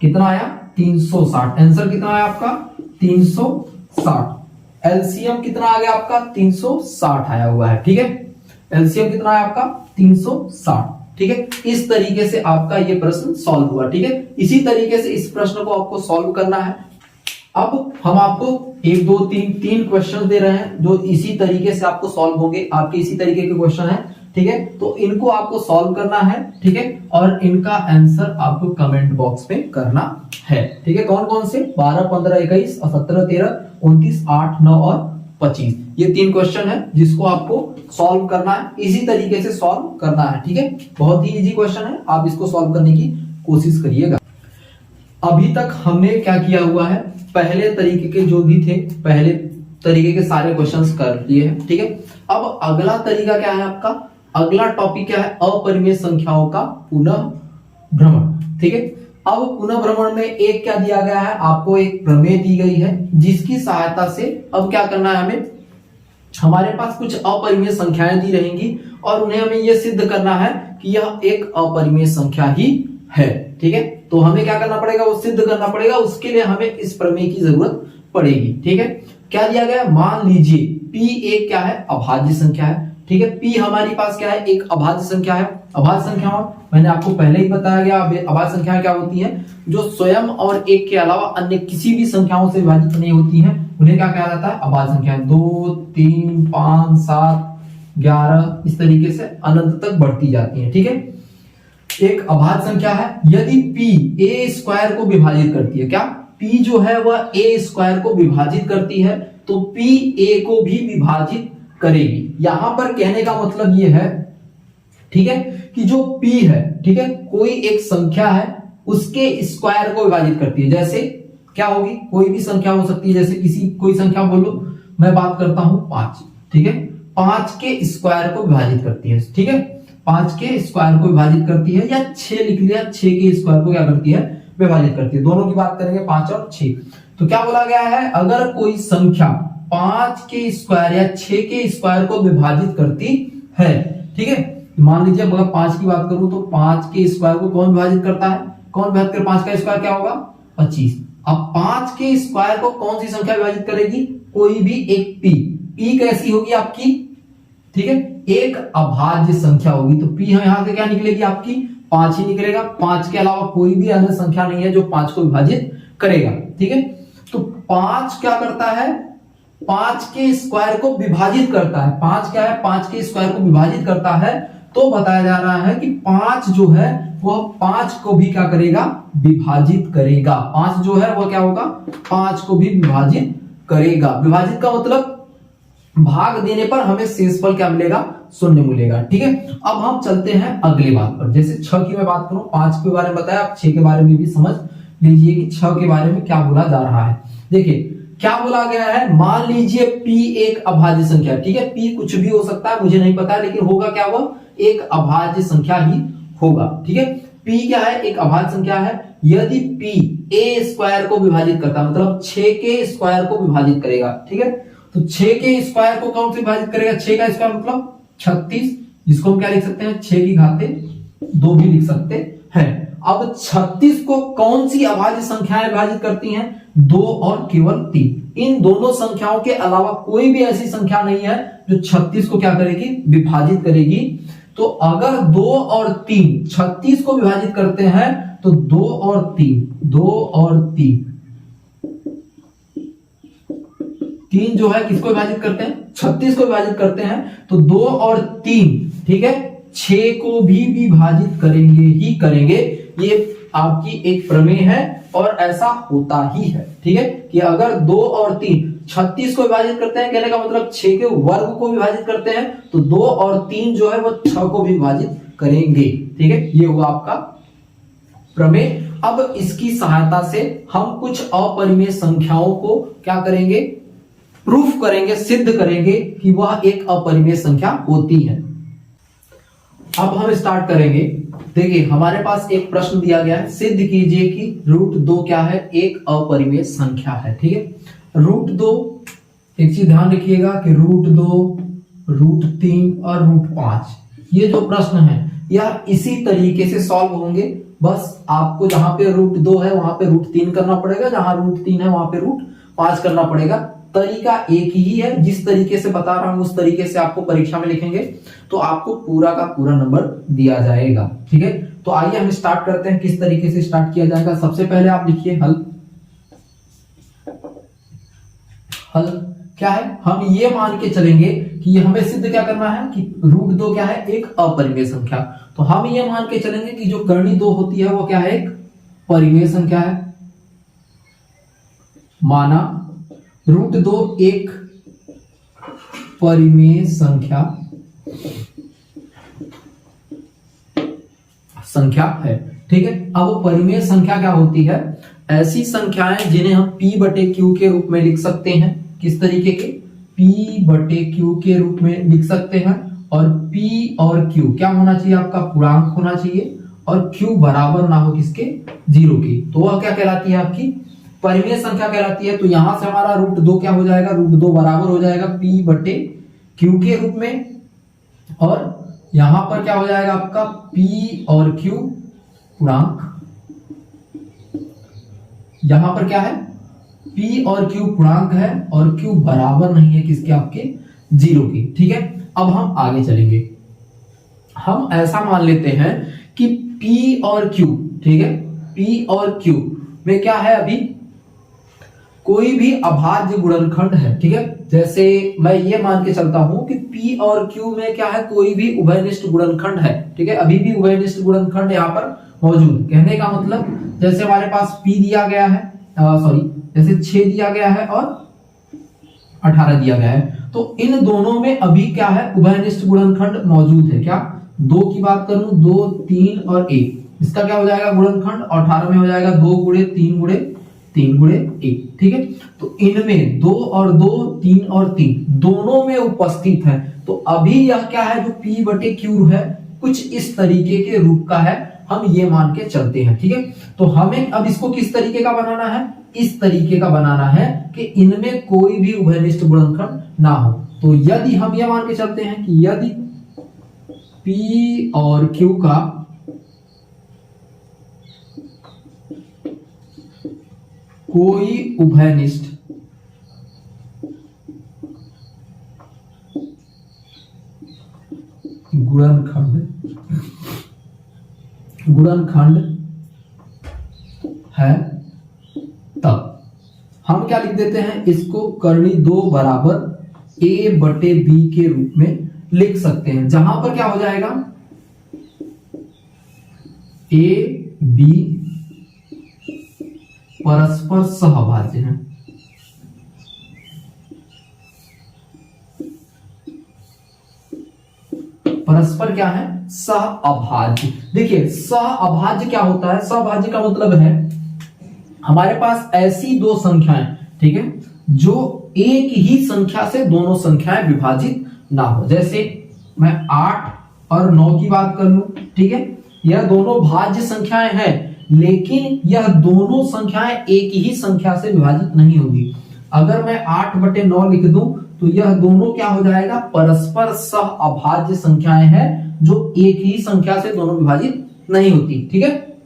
कितना आया, 360। आंसर कितना आया आपका, 360। एलसीएम कितना आ गया आपका, 360 आया हुआ है। ठीक है, एलसीएम कितना है आपका, 360। ठीक है, इस तरीके से आपका ये प्रश्न सॉल्व हुआ। ठीक है, इसी तरीके से इस प्रश्न को आपको सॉल्व करना है। अब हम आपको 1 2 3 क्वेश्चन दे रहे हैं जो इसी तरीके से आपको सॉल्व होंगे। आपके इसी तरीके के क्वेश्चन है। ठीक है, तो इनको आपको सॉल्व करना है। ठीक है, और इनका आंसर आपको कमेंट बॉक्स में करना है। ठीक है, कौन कौन से, 12 15 21 और 17 13 29 8 9 और 25, ये 3 क्वेश्चन है जिसको आपको सॉल्व करना है। इसी तरीके से सॉल्व करना है। ठीक है, बहुत ही इजी क्वेश्चन है, आप इसको सॉल्व करने की कोशिश करिएगा। अभी तक हमने क्या किया हुआ है, पहले तरीके के जो भी थे, पहले तरीके के सारे क्वेश्चंस कर लिए हैं। ठीक है, अब अगला तरीका क्या है आपका, अगला टॉपिक क्या है, अपरिमेय संख्याओं का पुनः भ्रमण। ठीक है, अब पुनः भ्रमण में एक क्या दिया गया है, आपको एक प्रमेय दी गई है जिसकी सहायता से अब क्या करना है, हमें, हमारे पास कुछ अपरिमेय संख्याएं दी रहेंगी और उन्हें हमें यह सिद्ध करना है कि यह एक अपरिमेय संख्या ही है। ठीक है, तो हमें क्या करना पड़ेगा, वो सिद्ध करना पड़ेगा। उसके लिए हमें इस प्रमेय की जरूरत पड़ेगी। ठीक है, क्या दिया गया है, मान लीजिए P एक क्या है, अभाज्य संख्या है। ठीक है, P हमारी पास क्या है, एक अभाज्य संख्या है। अभाज्य संख्या मैंने आपको पहले ही बताया गया, अभाज्य संख्याएं क्या होती हैं, जो स्वयं और एक के अलावा अन्य किसी भी संख्याओं से विभाजित नहीं होती हैं, उन्हें क्या कहा जाता है, अभाज्य संख्याएं। 2 3 5 7 11 इस तरीके से अनंत तक बढ़ती जाती हैं। ठीक है, एक अभाज्य संख्या है। यदि P a स्क्वायर को विभाजित करती है, क्या P जो है वह a स्क्वायर को विभाजित करती है, तो P a को भी विभाजित करेगी। यहां पर कहने का मतलब यह है, ठीक है, कि जो P है, ठीक है, कोई एक संख्या है उसके स्क्वायर को विभाजित करती है। जैसे क्या होगी, कोई भी संख्या हो सकती है, जैसे किसी कोई संख्या बोलो, मैं बात करता हूं 5। ठीक है, 5 के स्क्वायर को विभाजित करती है, ठीक है, 5 के स्क्वायर को विभाजित करती है, या 6 लिख लिया, 6 के स्क्वायर को क्या करती है, विभाजित करती है। दोनों की बात करेंगे, 5 और 6। तो क्या बोला गया है, अगर कोई संख्या 5 के स्क्वायर या 6 के स्क्वायर को विभाजित करती है, ठीक है, मान लीजिए अगर 5 की बात करूं तो 5 के स्क्वायर को कौन विभाजित करता है, कौन विभाजित कर, 5 का स्क्वायर क्या होगा, 25। अब 5 के स्क्वायर को कौन सी संख्या विभाजित करेगी, कोई भी एक पी कैसी होगी आपकी, ठीक है, एक अभाज्य संख्या होगी। तो पी यहां से क्या निकलेगी आपकी, 5 ही निकलेगा। 5 के अलावा कोई भी अन्य संख्या नहीं है जो 5 को विभाजित करेगा, ठीक है। तो 5 क्या करता है, 5 के स्क्वायर को विभाजित करता है। 5 क्या है, 5 के स्क्वायर को विभाजित करता है। तो बताया जा रहा है कि 5 जो है वह 5 को भी क्या करेगा, विभाजित करेगा। 5 जो है वह क्या होगा, 5 को भी विभाजित करेगा। विभाजित का मतलब भाग देने पर हमें शेषफल क्या मिलेगा, शून्य मिलेगा, ठीक है। अब हम चलते हैं अगली बात पर। जैसे 6 की मैं बात करूं, 5 के बारे में बताया, आप 6 के बारे में भी समझ लीजिए कि 6 के बारे में क्या बोला जा रहा है। देखिए क्या बोला गया है, मान लीजिए p एक अभाज्य संख्या, ठीक है, p कुछ भी हो सकता है, मुझे नहीं पता, लेकिन होगा क्या, वह एक अभाज्य संख्या ही होगा, ठीक है। p क्या है, एक अभाज्य संख्या है। यदि p a स्क्वायर को विभाजित करता है, मतलब 6 के स्क्वायर को विभाजित करेगा, ठीक है। तो 6 के स्क्वायर को कौन से विभाजित करेगा, 6 का स्क्वायर मतलब 36, जिसको हम क्या लिख सकते हैं, 6 की घाते 2 भी लिख सकते हैं। अब 36 को कौन सी अभाज्य संख्याएं विभाजित करती हैं, 2 और केवल 3। इन दोनों संख्याओं के अलावा कोई भी ऐसी संख्या नहीं है जो 36 को क्या करेगी, विभाजित करेगी। तो अगर 2 और 3 36 को विभाजित करते हैं तो 2 और 3 जो है किसको विभाजित करते हैं, 36 को विभाजित करते हैं। तो 2 और 3, ठीक है, 6 को भी विभाजित करेंगे ही करेंगे। ये आपकी एक प्रमेय है और ऐसा होता ही है, ठीक है, कि अगर 2 और 3 36 को विभाजित करते हैं, कहने का मतलब 6 के वर्ग को विभाजित करते हैं, तो 2 और 3 जो है वो 6 को भी विभाजित करेंगे, ठीक है। ये हुआ आपका प्रमेय। अब इसकी सहायता से हम कुछ अपरिमेय संख्याओं को क्या करेंगे, प्रूफ करेंगे, सिद्ध करेंगे कि वह एक अपरिमेय संख्या होती है। अब हम स्टार्ट करेंगे। देखिए हमारे पास एक प्रश्न दिया गया है, सिद्ध कीजिए कि √2 क्या है, एक अपरिमेय संख्या है, ठीक है। √2, एक चीज ध्यान रखिएगा कि √2, √3 और √5 ये जो प्रश्न है यह इसी तरीके से सॉल्व होंगे। बस आपको जहां पे √2 है वहां पे √3 करना पड़ेगा, जहां √3 है वहां पे √5 करना पड़ेगा। तरीका एक ही है, जिस तरीके से बता रहा हूं उस तरीके से आपको परीक्षा में लिखेंगे तो आपको पूरा का पूरा नंबर दिया जाएगा, ठीक है। तो आइए हम स्टार्ट करते हैं, किस तरीके से स्टार्ट किया जाएगा। सबसे पहले आप लिखिए हल। हल क्या है, हम ये मान के चलेंगे कि हमें सिद्ध क्या करना है कि √2 क्या है, एक अपरिमेय संख्या। तो हम ये मान के चलेंगे कि जो कर्णी 2 होती है वो क्या है, एक परिमेय संख्या है। माना √2 एक परिमेय संख्या है, ठीक है। अब परिमेय संख्या क्या होती है, ऐसी संख्याएं जिन्हें हम p/q के रूप में लिख सकते हैं। किस तरीके के, p/q के रूप में लिख सकते हैं। और p और q क्या होना चाहिए, आपका पूर्णांक होना चाहिए, और q बराबर ना हो किसके, 0 की। तो वह क्या कहलाती है, आपकी परिमेय संख्या कहलाती है। तो यहां से हमारा √2 क्या हो जाएगा, √2 बराबर हो जाएगा p/q के रूप में, और यहां पर क्या हो जाएगा आपका p और q पूर्णांक। यहां पर क्या है, p और q पूर्णांक है और q बराबर नहीं है किसके, आपके 0 की, ठीक है। अब हम आगे चलेंगे। हम ऐसा मान लेते हैं कि p और q, ठीक है, p और q में क्या है, अभी कोई भी अभाज्य गुणनखंड है, ठीक है। जैसे मैं ये मान के चलता हूं कि p और q में क्या है, कोई भी उभयनिष्ठ गुणनखंड है, ठीक है। अभी भी उभयनिष्ठ गुणनखंड यहाँ पर मौजूद। कहने का मतलब जैसे हमारे पास p दिया गया है, जैसे 6 दिया गया है और 18 दिया गया है, तो इन दोनों में अभी क्या है, उभयनिष्ठ गुणनखंड मौजूद है। क्या, 2 की बात करूं, 2, 3 और 1, इसका क्या हो जाएगा गुणनखंड, और 18 में हो जाएगा 2 × 3 × 3 गुणे 1, ठीक है। तो इनमें 2 और 2, 3 और 3 दोनों में उपस्थित है। तो अभी यह क्या है, जो P बटे Q है कुछ इस तरीके के रूप का है, हम ये मान के चलते हैं, ठीक है। तो हमें अब इसको किस तरीके का बनाना है, इस तरीके का बनाना है कि इनमें कोई भी उभयनिष्ठ गुणनखंड ना हो। तो यदि हम ये मान के चलते हैं कि यदि P और Q का कोई उभयनिष्ठ गुणनखंड है, तब हम क्या लिख देते हैं, इसको कर्णी 2 बराबर A बटे B के रूप में लिख सकते हैं, जहां पर क्या हो जाएगा, A B परस्पर सहभाज्य है। परस्पर क्या है, सहअभाज्य। देखिए सहअभाज्य क्या होता है, सहअभाज्य का मतलब है हमारे पास ऐसी दो संख्याएं, ठीक है, जो एक ही संख्या से दोनों संख्याएं विभाजित ना हो। जैसे मैं 8 और 9 की बात कर लूं, ठीक है, यह दोनों भाज्य संख्याएं हैं, लेकिन यह दोनों संख्याएं एक ही संख्या से विभाजित नहीं होगी। अगर मैं 8 बटे 9 लिख दूं तो यह दोनों क्या हो जाएगा, परस्पर सहअभाज्य संख्याएं हैं, जो एक ही संख्या से दोनों विभाजित नहीं होती, ठीक है।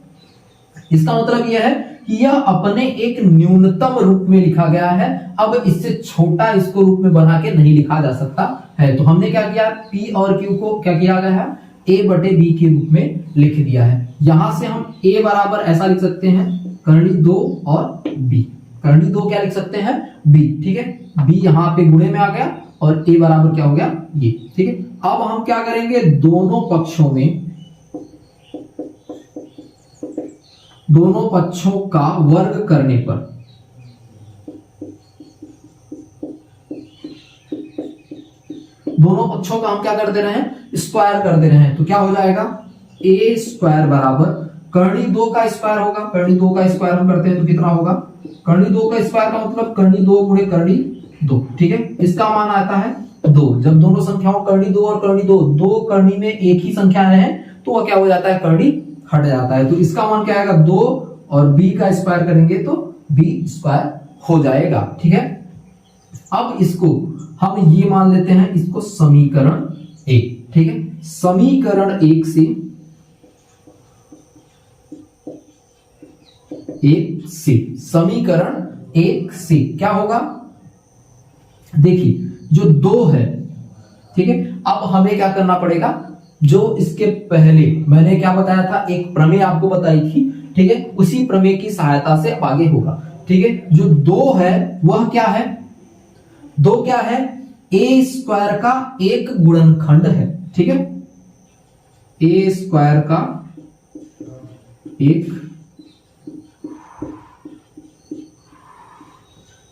इसका मतलब यह है कि यह अपने एक न्यूनतम रूप में लिखा गया है, अब इससे छोटा इसको रूप में बना के नहीं लिखा जा सकता है। तो हमने क्या किया, P और Q को क्या किया गया है, A बटे B के रूप में लिख दिया है। यहां से हम A बराबर ऐसा लिख सकते हैं, कर्णी 2 और B, कर्णी 2 क्या लिख सकते हैं, B, ठीक है। B यहां पे गुणे में आ गया और A बराबर क्या हो गया, ये, ठीक है। अब हम क्या करेंगे, दोनों पक्षों का वर्ग करने पर दोनों पक्षों का हम क्या कर दे रहे हैं, स्क्वायर कर दे रहे हैं। तो क्या हो जाएगा, A स्क्वायर बराबर कर्णी 2 का स्क्वायर होगा, कर्णी 2 का स्क्वायर हम करते हैं तो कितना होगा, कर्णी 2 का स्क्वायर का मतलब कर्णी 2 गुणे कर्णी 2, ठीक है। इसका मान आता है 2। जब दोनों संख्याओं कर्णी 2 और कर्णी 2, दो कर्णी में एक ही संख्या है तो वह क्या हो जाता है, कर्णी हट जाता है। तो इसका मान क्या आएगा, 2 और B का स्क्वायर करेंगे तो B स्क्वायर हो जाएगा, ठीक है। अब इसको हम ये मान लेते हैं, इसको समीकरण 1, ठीक है। समीकरण 1 से क्या होगा, देखिए जो 2 है, ठीक है। अब हमें क्या करना पड़ेगा, जो इसके पहले मैंने क्या बताया था, एक प्रमेय आपको बताई थी, ठीक है, उसी प्रमेय की सहायता से अब आगे होगा, ठीक है। जो 2 है वह क्या है, 2 क्या है, A स्क्वायर का एक गुणनखंड है, ठीक है। A स्क्वायर का एक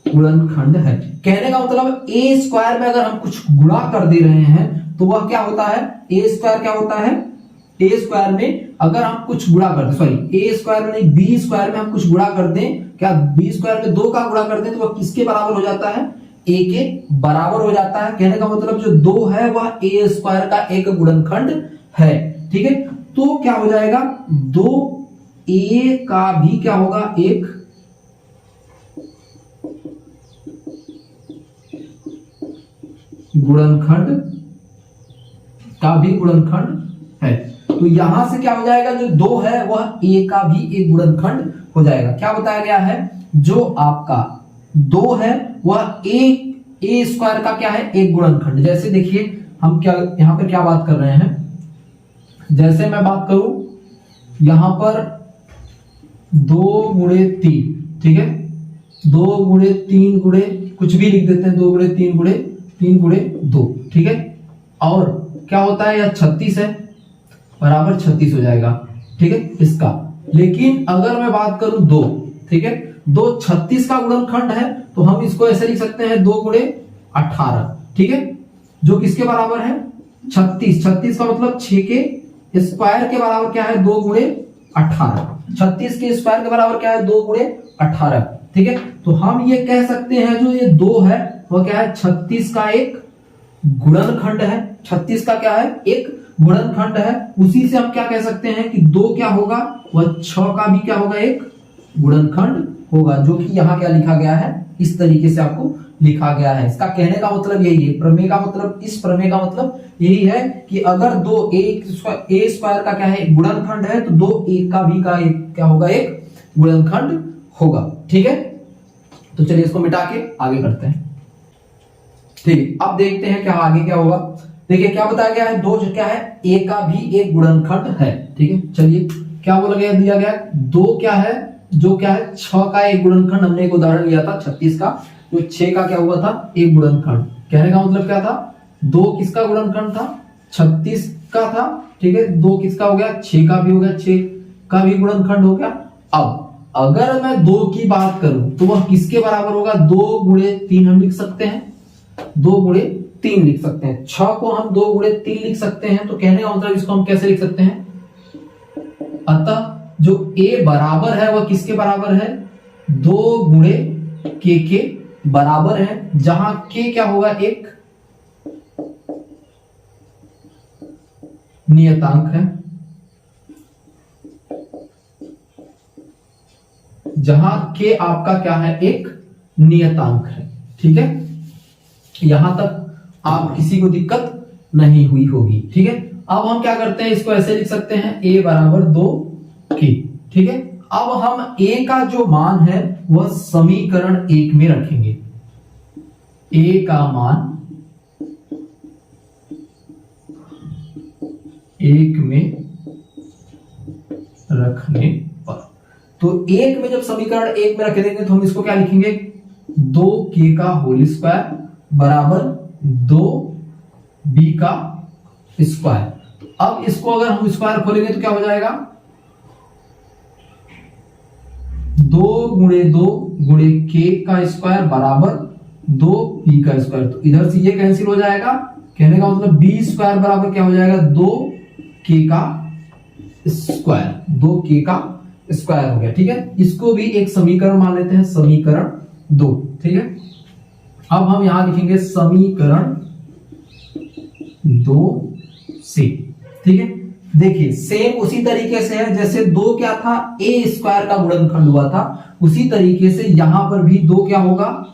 गुणनखंड है। कहने का मतलब A स्क्वायर में अगर हम कुछ गुणा कर दे रहे हैं तो वह क्या होता है, A स्क्वायर क्या होता है, A स्क्वायर में अगर हम कुछ गुणा कर दें, सॉरी A स्क्वायर में नहीं, B स्क्वायर में हम कुछ गुणा कर दें, क्या B स्क्वायर में 2 का गुणा कर दें तो वह किसके बराबर हो जाता है, A के बराबर हो जाता है। कहने का मतलब जो 2 है वह A स्क्वायर का एक गुणनखंड है, ठीक है। तो क्या हो जाएगा, 2A का भी क्या होगा, एक गुणनखंड का भी गुणनखंड है। तो यहां से क्या हो जाएगा, जो 2 है वह A का भी एक गुणनखंड हो जाएगा। क्या बताया गया है, जो आपका 2 है वह A स्क्वायर का क्या है, एक गुणनखंड। जैसे देखिए हम क्या यहां पर क्या बात कर रहे हैं, जैसे मैं बात करूं यहां पर 2 गुणे 3, ठीक है, 2 गुणे 3 गुणे कुछ भी लिख देते हैं, 2 गुणे 3 गुणे 3 गुणे 2, ठीक है। और क्या होता है, यह 36 है, बराबर 36 हो जाएगा, ठीक है इसका। लेकिन अगर मैं बात करूं 2, ठीक है, 2 36 का गुणनखंड है, तो हम इसको ऐसे लिख सकते हैं 2 गुणे 18, ठीक है, जो किसके बराबर है, 36। 36 का मतलब 6 के स्क्वायर के बराबर क्या है, 2 गुणे 18। 36 के स्क्वायर के बराबर क्या है, 2 गुणे 18, ठीक है। तो हम ये कह सकते हैं जो ये 2 है वो क्या है, 36 का एक गुणनखंड है। 36 का क्या है, एक गुणनखंड है। उसी से हम क्या कह सकते हैं कि 2 क्या होगा, वह 6 का भी क्या होगा, एक गुणनखंड होगा, जो कि यहाँ क्या लिखा गया है, इस तरीके से आपको लिखा गया है। इसका कहने का मतलब यही है, प्रमेय का मतलब, इस प्रमेय का मतलब यही है कि अगर 2 a स्क्वायर का क्या है, गुणनखंड है, तो 2 a का भी का एक क्या होगा, एक गुणनखंड होगा। ठीक है, तो चलिए इसको मिटा के आगे करते हैं। ठीक है, अब देखते हैं क्या आगे क्या होगा। देखिए क्या बताया गया है, 2 जो क्या है, a का भी एक गुणनखंड है। ठीक है, चलिए क्या बोला गया, दिया गया 2 क्या है, जो क्या है 6 का एक गुणनखंड। हमने एक उदाहरण लिया था 36 का, जो 6 का क्या हुआ था, एक गुणनखंड। कहने का मतलब क्या था, 2 किसका गुणनखंड था, 36 का था। ठीक है, 2 किसका हो गया, 6 का भी हो गया, 6 का भी गुणनखंड हो गया। अब अगर मैं 2 की बात करूं तो वह किसके बराबर होगा, 2 गुणे 3 हम लिख सकते हैं, 2 गुणे 3 लिख सकते हैं। 6 को हम 2 गुणे 3 लिख सकते हैं। तो कहने का मतलब इसको हम कैसे लिख सकते हैं, अतः जो a बराबर है वह किसके बराबर है, 2 गुणे k के बराबर है, जहां k क्या होगा, एक नियतांक है, जहां k आपका क्या है, एक नियतांक है। ठीक है, यहां तक आप किसी को दिक्कत नहीं हुई होगी। ठीक है, अब हम क्या करते हैं, इसको ऐसे लिख सकते हैं, a बराबर 2k। ठीक है, अब हम a का जो मान है वह समीकरण 1 में रखेंगे। a का मान 1 में रखने पर, तो 1 में जब समीकरण 1 में रख देंगे तो हम इसको क्या लिखेंगे, 2k का होल स्क्वायर बराबर 2b का स्क्वायर। अब इसको अगर हम स्क्वायर खोलेंगे तो क्या हो जाएगा, 2 गुणे 2 गुणे k का स्क्वायर बराबर 2b का स्क्वायर। तो इधर से ये कैंसिल हो जाएगा। कहने का मतलब b स्क्वायर बराबर क्या हो जाएगा, 2k का स्क्वायर, 2k का स्क्वायर हो गया। ठीक है, इसको भी एक समीकरण मान लेते हैं, समीकरण 2। ठीक है, अब हम यहां लिखेंगे समीकरण 2 से। ठीक है, देखिए सेम उसी तरीके से है, जैसे 2 क्या था, a स्क्वायर का गुणनखंड हुआ था, उसी तरीके से यहां पर भी 2 क्या होगा,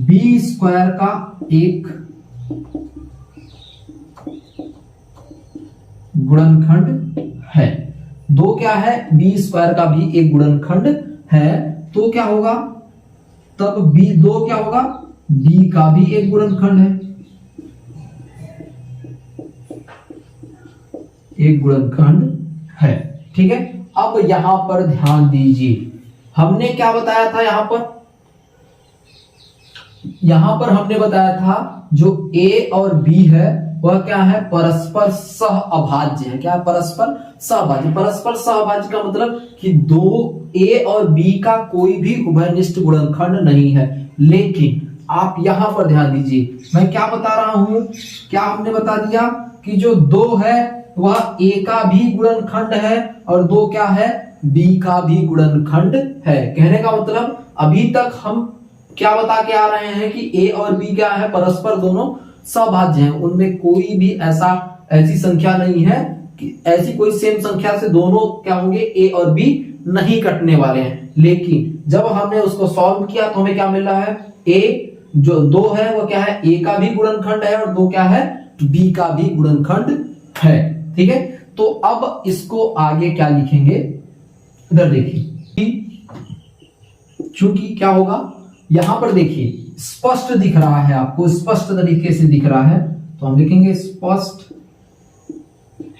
b स्क्वायर का एक गुणनखंड है। 2 क्या है, b स्क्वायर का भी एक गुणनखंड है। तो क्या होगा, तब b2 क्या होगा, b का भी एक गुणनखंड है, एक गुणनखंड है। ठीक है, अब यहां पर ध्यान दीजिए, हमने क्या बताया था, यहां पर हमने बताया था जो a और b है वह क्या है, परस्पर सह अभाज्य है। क्या है, परस्पर सहभाज्य। परस्पर सहभाज्य का मतलब कि 2a और b का कोई भी उभयनिष्ठ गुणनखंड नहीं है। लेकिन आप यहां पर ध्यान दीजिए, मैं क्या बता रहा हूं, क्या हमने बता दिया कि जो 2 है वह a का भी गुणनखंड है और 2 क्या है, b का भी गुणनखंड है। कहने का मतलब अभी तक हम क्या बता के आ रहे हैं कि a और b क्या है, परस्पर दोनों सहभाज्य हैं। उनमें कोई भी ऐसी संख्या नहीं है कि ऐसी कोई सेम संख्या से दोनों क्या होंगे, a और b नहीं कटने वाले हैं। लेकिन जब हमने उसको सॉल्व किया तो हमें क्या मिल रहा है, a जो 2 है वो क्या है, a का भी गुणनखंड है और 2 क्या है, b का भी गुणनखंड है। ठीक है, तो अब इसको आगे क्या लिखेंगे, इधर देखिए, चूंकि क्या होगा, यहां पर देखिए स्पष्ट दिख रहा है, आपको स्पष्ट तरीके से दिख रहा है, तो हम लिखेंगे स्पष्ट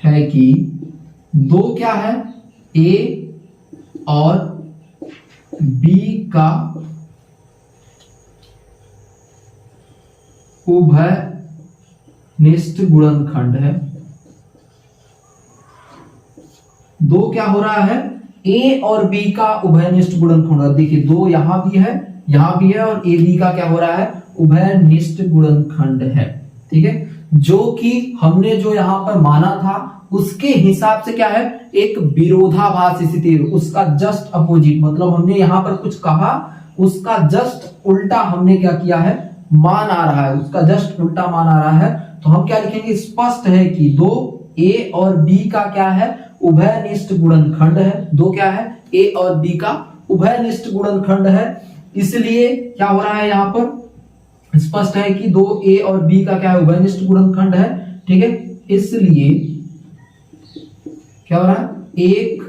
है कि 2 क्या है, a और b का उभयनिष्ठ गुणनखंड है। 2 क्या हो रहा है, a और b का उभयनिष्ठ गुणनखंड। देखिए 2 यहां भी है, यहां भी है, और a b का क्या हो रहा है, उभयनिष्ठ गुणनखंड है। ठीक है, जो कि हमने जो यहां पर माना था उसके हिसाब से क्या है, एक विरोधाभास स्थिति, उसका जस्ट अपोजिट। मतलब हमने यहां पर कुछ कहा उसका जस्ट उल्टा हमने क्या किया है, मान आ रहा है, उसका जस्ट उल्टा मान आ रहा है, तो हम क्या लिखेंगे, स्पष्ट है कि दो ए और बी का क्या है, उभयनिष्ठ गुणनखंड है। दो क्या है, ए और बी का उभयनिष्ठ गुणनखंड है। इसलिए क्या हो रहा है, यहां पर स्पष्ट है कि दो ए और बी का क्या है, उभयनिष्ठ गुणनखंड है। ठीक है, इसलिए क्या हो रहा है, एक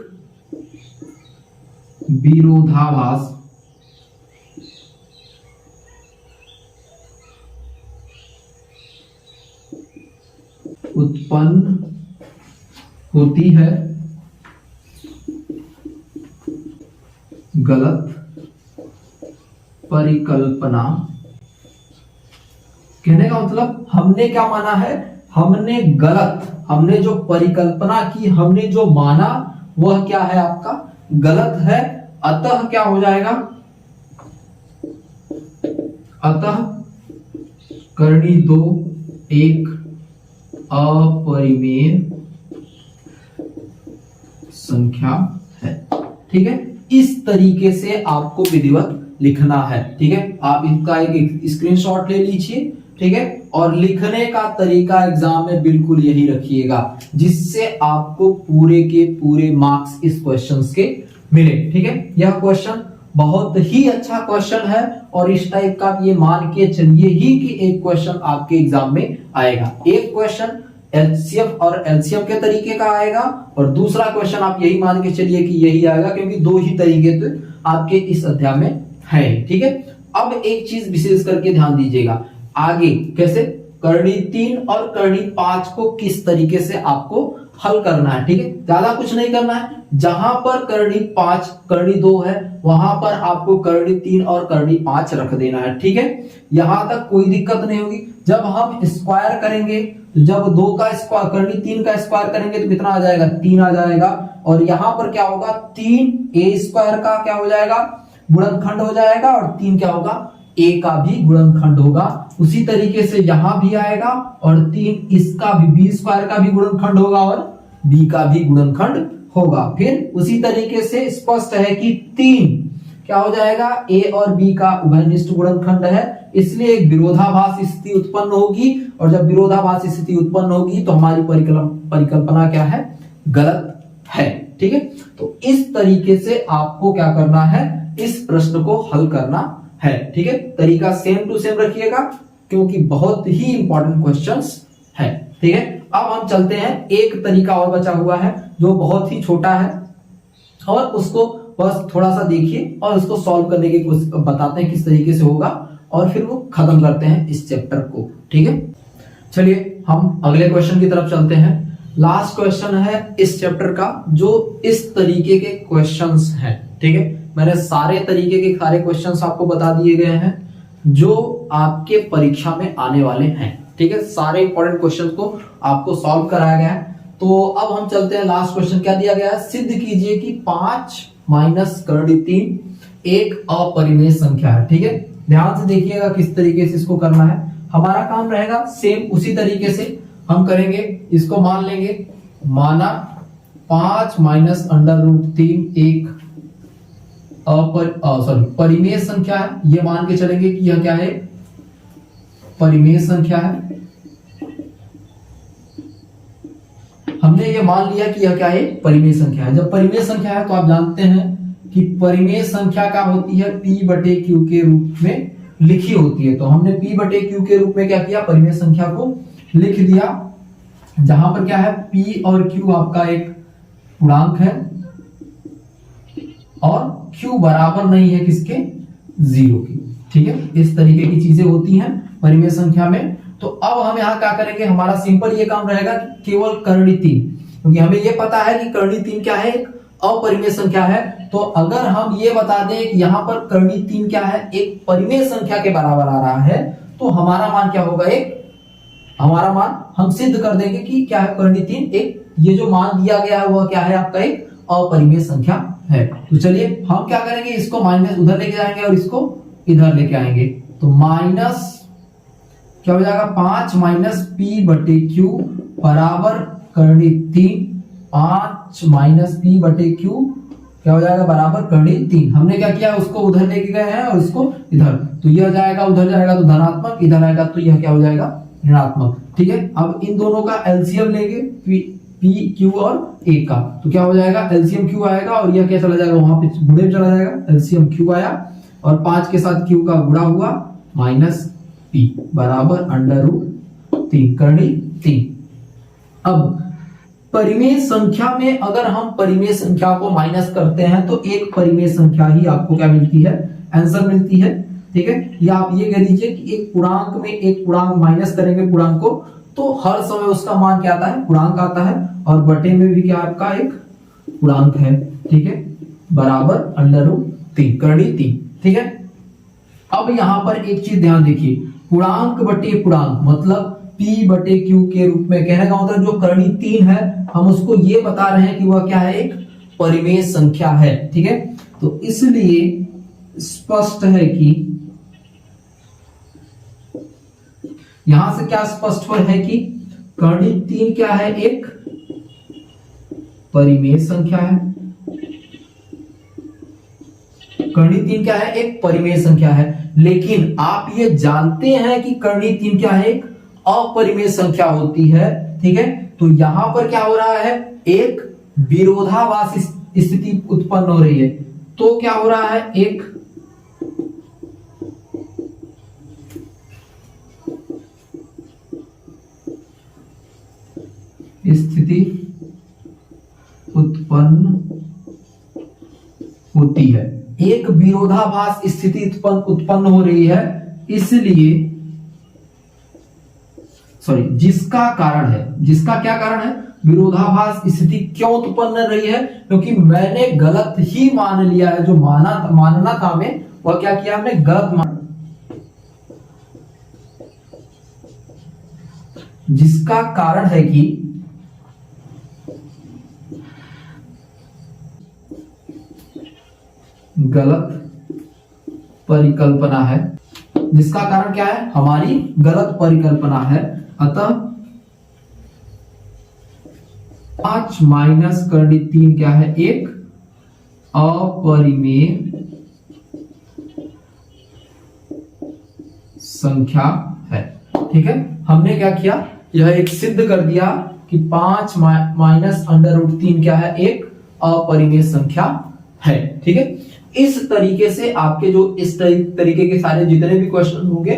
विरोधाभास उत्पन्न होती है गलत परिकल्पना। कहने का मतलब हमने क्या माना है, हमने गलत, हमने जो परिकल्पना की, हमने जो माना वह क्या है, आपका गलत है। अतः क्या हो जाएगा, अतः करनी दो एक अपरिमेय संख्या है। ठीक है, इस तरीके से आपको विधिवत लिखना है। ठीक है, आप इसका एक स्क्रीनशॉट ले लीजिए। ठीक है, और लिखने का तरीका एग्जाम में बिल्कुल यही रखिएगा, जिससे आपको पूरे के पूरे मार्क्स इस क्वेश्चन के मिले। ठीक है, यह क्वेश्चन बहुत ही अच्छा क्वेश्चन है और इस टाइप का ये मान के चलिए ही कि एक क्वेश्चन आपके एग्जाम में आएगा। एक क्वेश्चन एचसीएफ और एलसीएम के तरीके का आएगा और दूसरा क्वेश्चन आप यही मान के चलिए कि यही आएगा, क्योंकि दो ही तरीके तो आपके इस अध्याय में है। ठीक है, अब एक चीज विशेष करके ध्यान दीजिएगा, आगे कैसे करनी 3 और करनी 5 को किस तरीके से आपको हल करना है। ठीक है, ज्यादा कुछ नहीं करना है, जहां पर करनी 5 करनी 2 है वहां पर आपको करनी 3 और करनी 5 रख देना है। ठीक है, यहां तक कोई दिक्कत नहीं होगी। जब हम स्क्वायर करेंगे, जब 2 का स्क्वायर करनी 3 का स्क्वायर करेंगे तो कितना आ जाएगा, 3 आ जाएगा। और यहां पर क्या होगा, 3 ए स्क्वायर का क्या हो जाएगा, गुणनखंड हो जाएगा, और 3 क्या होगा, ए का भी गुणनखंड होगा। उसी तरीके से यहां भी आएगा और 3 इसका भी बी स्क्वायर का भी गुणनखंड होगा और बी का भी गुणनखंड होगा। फिर उसी तरीके से स्पष्ट है कि 3 क्या हो जाएगा, ए और बी का उभयनिष्ठ गुणनखंड है, इसलिए एक विरोधाभास स्थिति उत्पन्न होगी। और जब विरोधाभास स्थिति उत्पन्न होगी तो हमारी परिकल्पना क्या है, गलत है। ठीक है, तो इस तरीके से आपको क्या करना है, इस प्रश्न को हल करना है। ठीक है, तरीका सेम टू सेम रखिएगा क्योंकि बहुत ही इंपॉर्टेंट क्वेश्चंस है। ठीक है, अब हम चलते हैं, एक तरीका और बचा हुआ है जो बहुत ही छोटा है और उसको बस थोड़ा सा देखिए और उसको सॉल्व करने की कोशिश बताते हैं किस तरीके से होगा और फिर वो खत्म करते हैं इस चैप्टर को। ठीक है, चलिए हम अगले क्वेश्चन की तरफ चलते हैं। लास्ट क्वेश्चन है इस चैप्टर का जो इस तरीके के क्वेश्चंस हैं। ठीक है, मैंने सारे तरीके के सारे क्वेश्चंस आपको बता दिए गए हैं जो आपके परीक्षा में आने वाले हैं। ठीक है, सारे इंपॉर्टेंट क्वेश्चंस को आपको सॉल्व कराया गया है। तो अब हम चलते हैं, लास्ट क्वेश्चन क्या दिया गया है, सिद्ध कीजिए कि 5 माइनस करनी 3 एक अपरिमेय संख्या है। ठीक है, ध्यान से देखिएगा किस तरीके से इसको करना है। हमारा काम रहेगा सेम उसी तरीके से हम करेंगे, इसको मान लेंगे, माना 5 माइनस √3 एक परिमेय संख्या है, ये मान के चलेंगे कि यह क्या है, परिमेय संख्या है। हमने ये मान लिया कि यह क्या है, परिमेय संख्या है। जब परिमेय संख्या है तो आप जानते हैं कि परिमेय संख्या क्या होती है, P/Q के रूप में लिखी होती है। तो हमने P/Q के रूप में क्या किया, परिमेय संख्या को लिख दिया, जहां पर क्या है, P और Q आपका एक पूर्णांक है और Q बराबर नहीं है किसके, 0 की। ठीक है, इस तरीके की चीजें होती हैं परिमेय संख्या में। तो अब हम यहाँ क्या करेंगे, हमारा सिंपल ये काम रहेगा कि केवल करनी 3, क्योंकि हमें ये पता है कि करनी 3 क्या है, एक अपरिमेय संख्या है। तो अगर हम ये बता दें कि यहाँ पर करनी 3 क्या है, एक परिमेय संख्या के बराबर आ रहा है, तो हमारा मान क्या होगा, एक हमारा मान हम सिद्ध कर देंगे कि क्या है, करनी 3 एक, ये जो मान दिया गया है वह क्या है, आपका एक अपरिमेय संख्या है। तो चलिए हम क्या करेंगे, इसको माइनस उधर लेके जाएंगे और इसको इधर लेके आएंगे। तो माइनस क्या हो जाएगा, 5 माइनस P/Q बराबर करनी 3, 5 माइनस P/Q क्या हो जाएगा बराबर करणी 3। हमने क्या किया, उसको उधर लेके गए हैं और इसको इधर, तो यह जाएगा उधर जाएगा तो धनात्मक, इधर आएगा तो यह क्या हो जाएगा ऋणात्मक। ठीक है, अब इन दोनों का एलसीएम लेंगे पी क्यू और ए का, तो क्या हो जाएगा एलसीएम क्यू आएगा और यह क्या चला जाएगा वहां पे गुणे में चला जाएगा, एलसीएम क्यू आया और 5 के साथ क्यू का गुणा हुआ माइनस पी बराबर √3 करणी 3। अब परिमेय संख्या में अगर हम परिमेय संख्या को माइनस करते हैं तो एक परिमेय संख्या ही आपको क्या मिलती है, आंसर मिलती है। ठीक है, या आप ये कह दीजिए कि एक पूर्णांक में एक पूर्णांक माइनस करेंगे पूर्णांक को तो हर समय उसका मान क्या आता है, पूर्णांक आता है, और बटे में भी क्या आपका एक पूर्णांक है। ठीक है, बराबर √3 करणी 3। ठीक है, अब यहां पर एक चीज ध्यान देखिए, पूर्णांक बटे पूर्णांक मतलब P बटे Q के रूप में, कहने का मतलब जो करणी 3 है हम उसको ये बता रहे हैं कि वह क्या है, एक परिमेय संख्या है। ठीक है, तो इसलिए स्पष्ट है कि यहां से क्या स्पष्ट है कि करणी 3 क्या है, एक परिमेय संख्या है। करणी 3 क्या है, एक परिमेय संख्या है। लेकिन आप ये जानते हैं कि करणी 3 क्या है, एक अपरिमेय संख्या होती है। ठीक है, तो यहां पर क्या हो रहा है, एक विरोधाभास स्थिति उत्पन्न हो रही है। तो क्या हो रहा है, एक स्थिति उत्पन्न होती है, एक विरोधाभास स्थिति उत्पन्न हो रही है। इसलिए जिसका कारण है, जिसका क्या कारण है, विरोधाभास स्थिति क्यों उत्पन्न रही है, क्योंकि मैंने गलत ही मान लिया है, जो मानना था हमें वह क्या किया, हमने गलत मान, जिसका कारण है कि गलत परिकल्पना है, जिसका कारण क्या है, हमारी गलत परिकल्पना है। अतः 5 माइनस करणी 3 क्या है, एक अपरिमेय संख्या है। ठीक है, हमने क्या किया, यह एक सिद्ध कर दिया कि 5 माइनस √3 क्या है, एक अपरिमेय संख्या है। ठीक है, इस तरीके से आपके जो इस तरीके के सारे जितने भी क्वेश्चन होंगे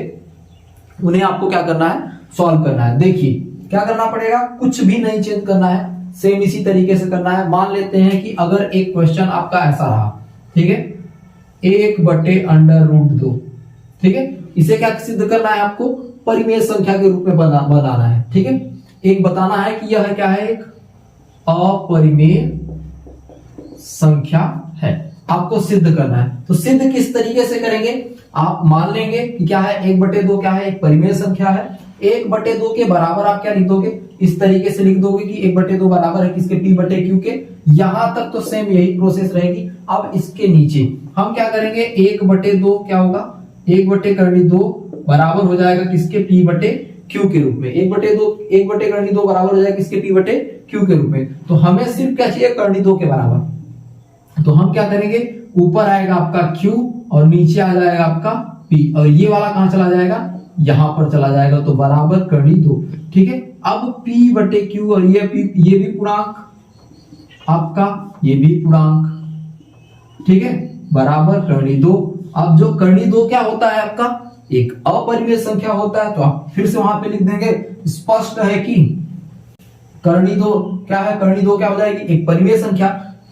उन्हें आपको क्या करना है, सॉल्व करना है। देखिए क्या करना पड़ेगा, कुछ भी नहीं चेंज करना है, सेम इसी तरीके से करना है। मान लेते हैं कि अगर एक क्वेश्चन आपका ऐसा रहा, ठीक है, 1/√2। ठीक है, इसे क्या सिद्ध करना है, आपको परिमेय संख्या के रूप में बनाना है। ठीक है, एक बताना है कि यह क्या है, एक अपरिमेय संख्या है, आपको सिद्ध करना है। तो सिद्ध किस तरीके से करेंगे, आप मान लेंगे कि क्या है, 1/2 क्या है, एक परिमेय संख्या है। 1/2 के बराबर आप क्या लिख दोगे, इस तरीके से लिख दोगे कि 1/2 बराबर है किसके, P बटे Q के। यहां तक तो सेम यही प्रोसेस रहेगी। अब इसके नीचे हम क्या करेंगे, 1/2 क्या होगा, 1/2 बराबर हो जाएगा किसके, P बटे Q के रूप में। 1/2 बराबर हो जाएगा किसके, P बटे Q के रूप में। तो हमें सिर्फ क्या चाहिए, करणी 2 के बराबर। तो हम क्या करेंगे, ऊपर आएगा आपका Q और नीचे आ जाएगा आपका P, और ये वाला कहां चला जाएगा, यहां पर चला जाएगा, तो बराबर करणी 2। ठीक है, अब P बटे Q और ये भी पूर्णांक आपका, ये भी पूर्णांक। ठीक है, बराबर करणी 2। अब जो करणी 2 क्या होता है आपका, एक अपरिमेय संख्या होता है। तो आप फिर से वहां पे लिख देंगे, स्पष्ट है कि करणी 2 क्या है, करणी 2 क्या हो जाएगी, एक परिमेय संख्या।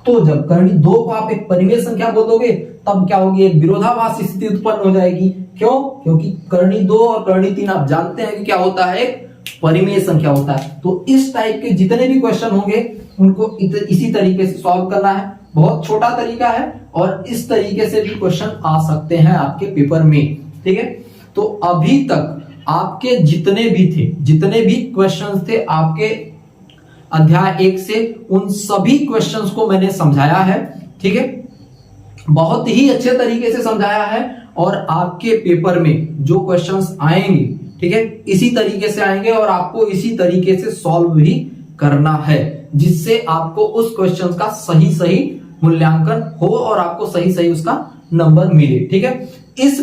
तो जब करणी 2 को आप एक परिमेय संख्या बोल दोगे तब क्या होगी, एक विरोधाभास स्थिति उत्पन्न हो जाएगी। क्यों, क्योंकि करणी 2 और करणी 3 आप जानते हैं कि क्या होता है, एक परिमेय संख्या होता है। तो इस टाइप के जितने भी क्वेश्चन होंगे उनको इसी तरीके से सॉल्व करना है। बहुत छोटा तरीका है और इस तरीके से भी क्वेश्चन आ सकते हैं आपके पेपर में। ठीक है, तो अभी तक आपके जितने भी क्वेश्चंस थे आपके अध्याय 1 से, उन सभी क्वेश्चंस को मैंने समझाया है। ठीक है, बहुत ही अच्छे तरीके से समझाया है, और आपके पेपर में जो क्वेश्चंस आएंगे, ठीक है, इसी तरीके से आएंगे और आपको इसी तरीके से सॉल्व भी करना है, जिससे आपको उस क्वेश्चन का सही मूल्यांकन हो और आपको सही सही उसका नंबर मिले। ठीक है, इस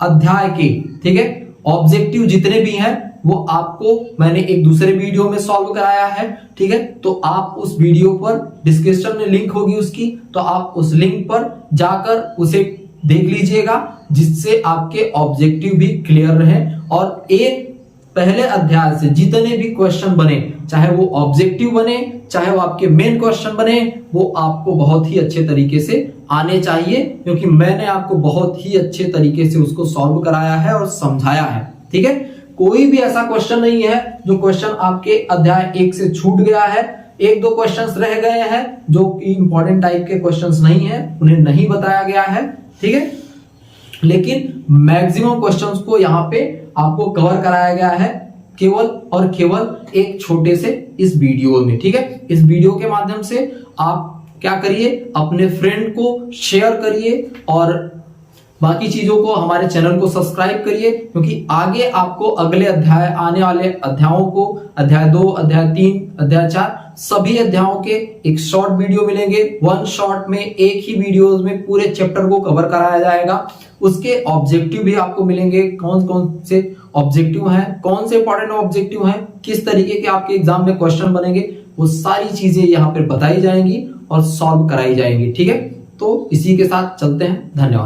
अध्याय के, ठीक है, ऑब्जेक्टिव जितने भी हैं वो आपको मैंने एक दूसरे वीडियो में सॉल्व कराया है। ठीक है, तो आप उस वीडियो पर डिस्क्रिप्शन में लिंक होगी उसकी, तो आप उस लिंक पर जाकर उसे देख लीजिएगा, जिससे आपके ऑब्जेक्टिव भी क्लियर रहे और एक पहले अध्याय से जितने भी क्वेश्चन बने, चाहे वो ऑब्जेक्टिव बने चाहे वो आपके मेन क्वेश्चन बने, वो आपको बहुत ही अच्छे तरीके से आने चाहिए, क्योंकि मैंने आपको बहुत ही अच्छे तरीके से उसको सॉल्व कराया है और समझाया है। ठीक है, कोई भी ऐसा क्वेश्चन नहीं है जो क्वेश्चन आपके अध्याय 1 से छूट गया है। एक दो क्वेश्चंस रह गए हैं जो कि इंपॉर्टेंट टाइप के क्वेश्चंस नहीं है, उन्हें नहीं बताया गया है। ठीक है, लेकिन मैक्सिमम क्वेश्चंस को यहाँ पे आपको कवर कराया गया है केवल और केवल एक छोटे से इस वीडियो में। ठीक है, इस वीडियो के माध्यम से आप क्या करिए, अपने फ्रेंड को शेयर करिए और बाकी चीजों को, हमारे चैनल को सब्सक्राइब करिए, क्योंकि आगे आपको अगले अध्याय, आने वाले अध्यायों को, अध्याय 2, अध्याय 3, अध्याय 4 सभी अध्यायों के एक शॉर्ट वीडियो मिलेंगे। वन शॉट में एक ही वीडियोस में पूरे चैप्टर को कवर कराया जाएगा। उसके ऑब्जेक्टिव भी आपको मिलेंगे, कौन कौन से ऑब्जेक्टिव हैं, कौन से इंपॉर्टेंट ऑब्जेक्टिव हैं, किस तरीके के आपके एग्जाम में क्वेश्चन बनेंगे, वो सारी चीजें यहाँ पर बताई जाएंगी और सॉल्व कराई जाएंगी। ठीक है, तो इसी के साथ चलते हैं। धन्यवाद।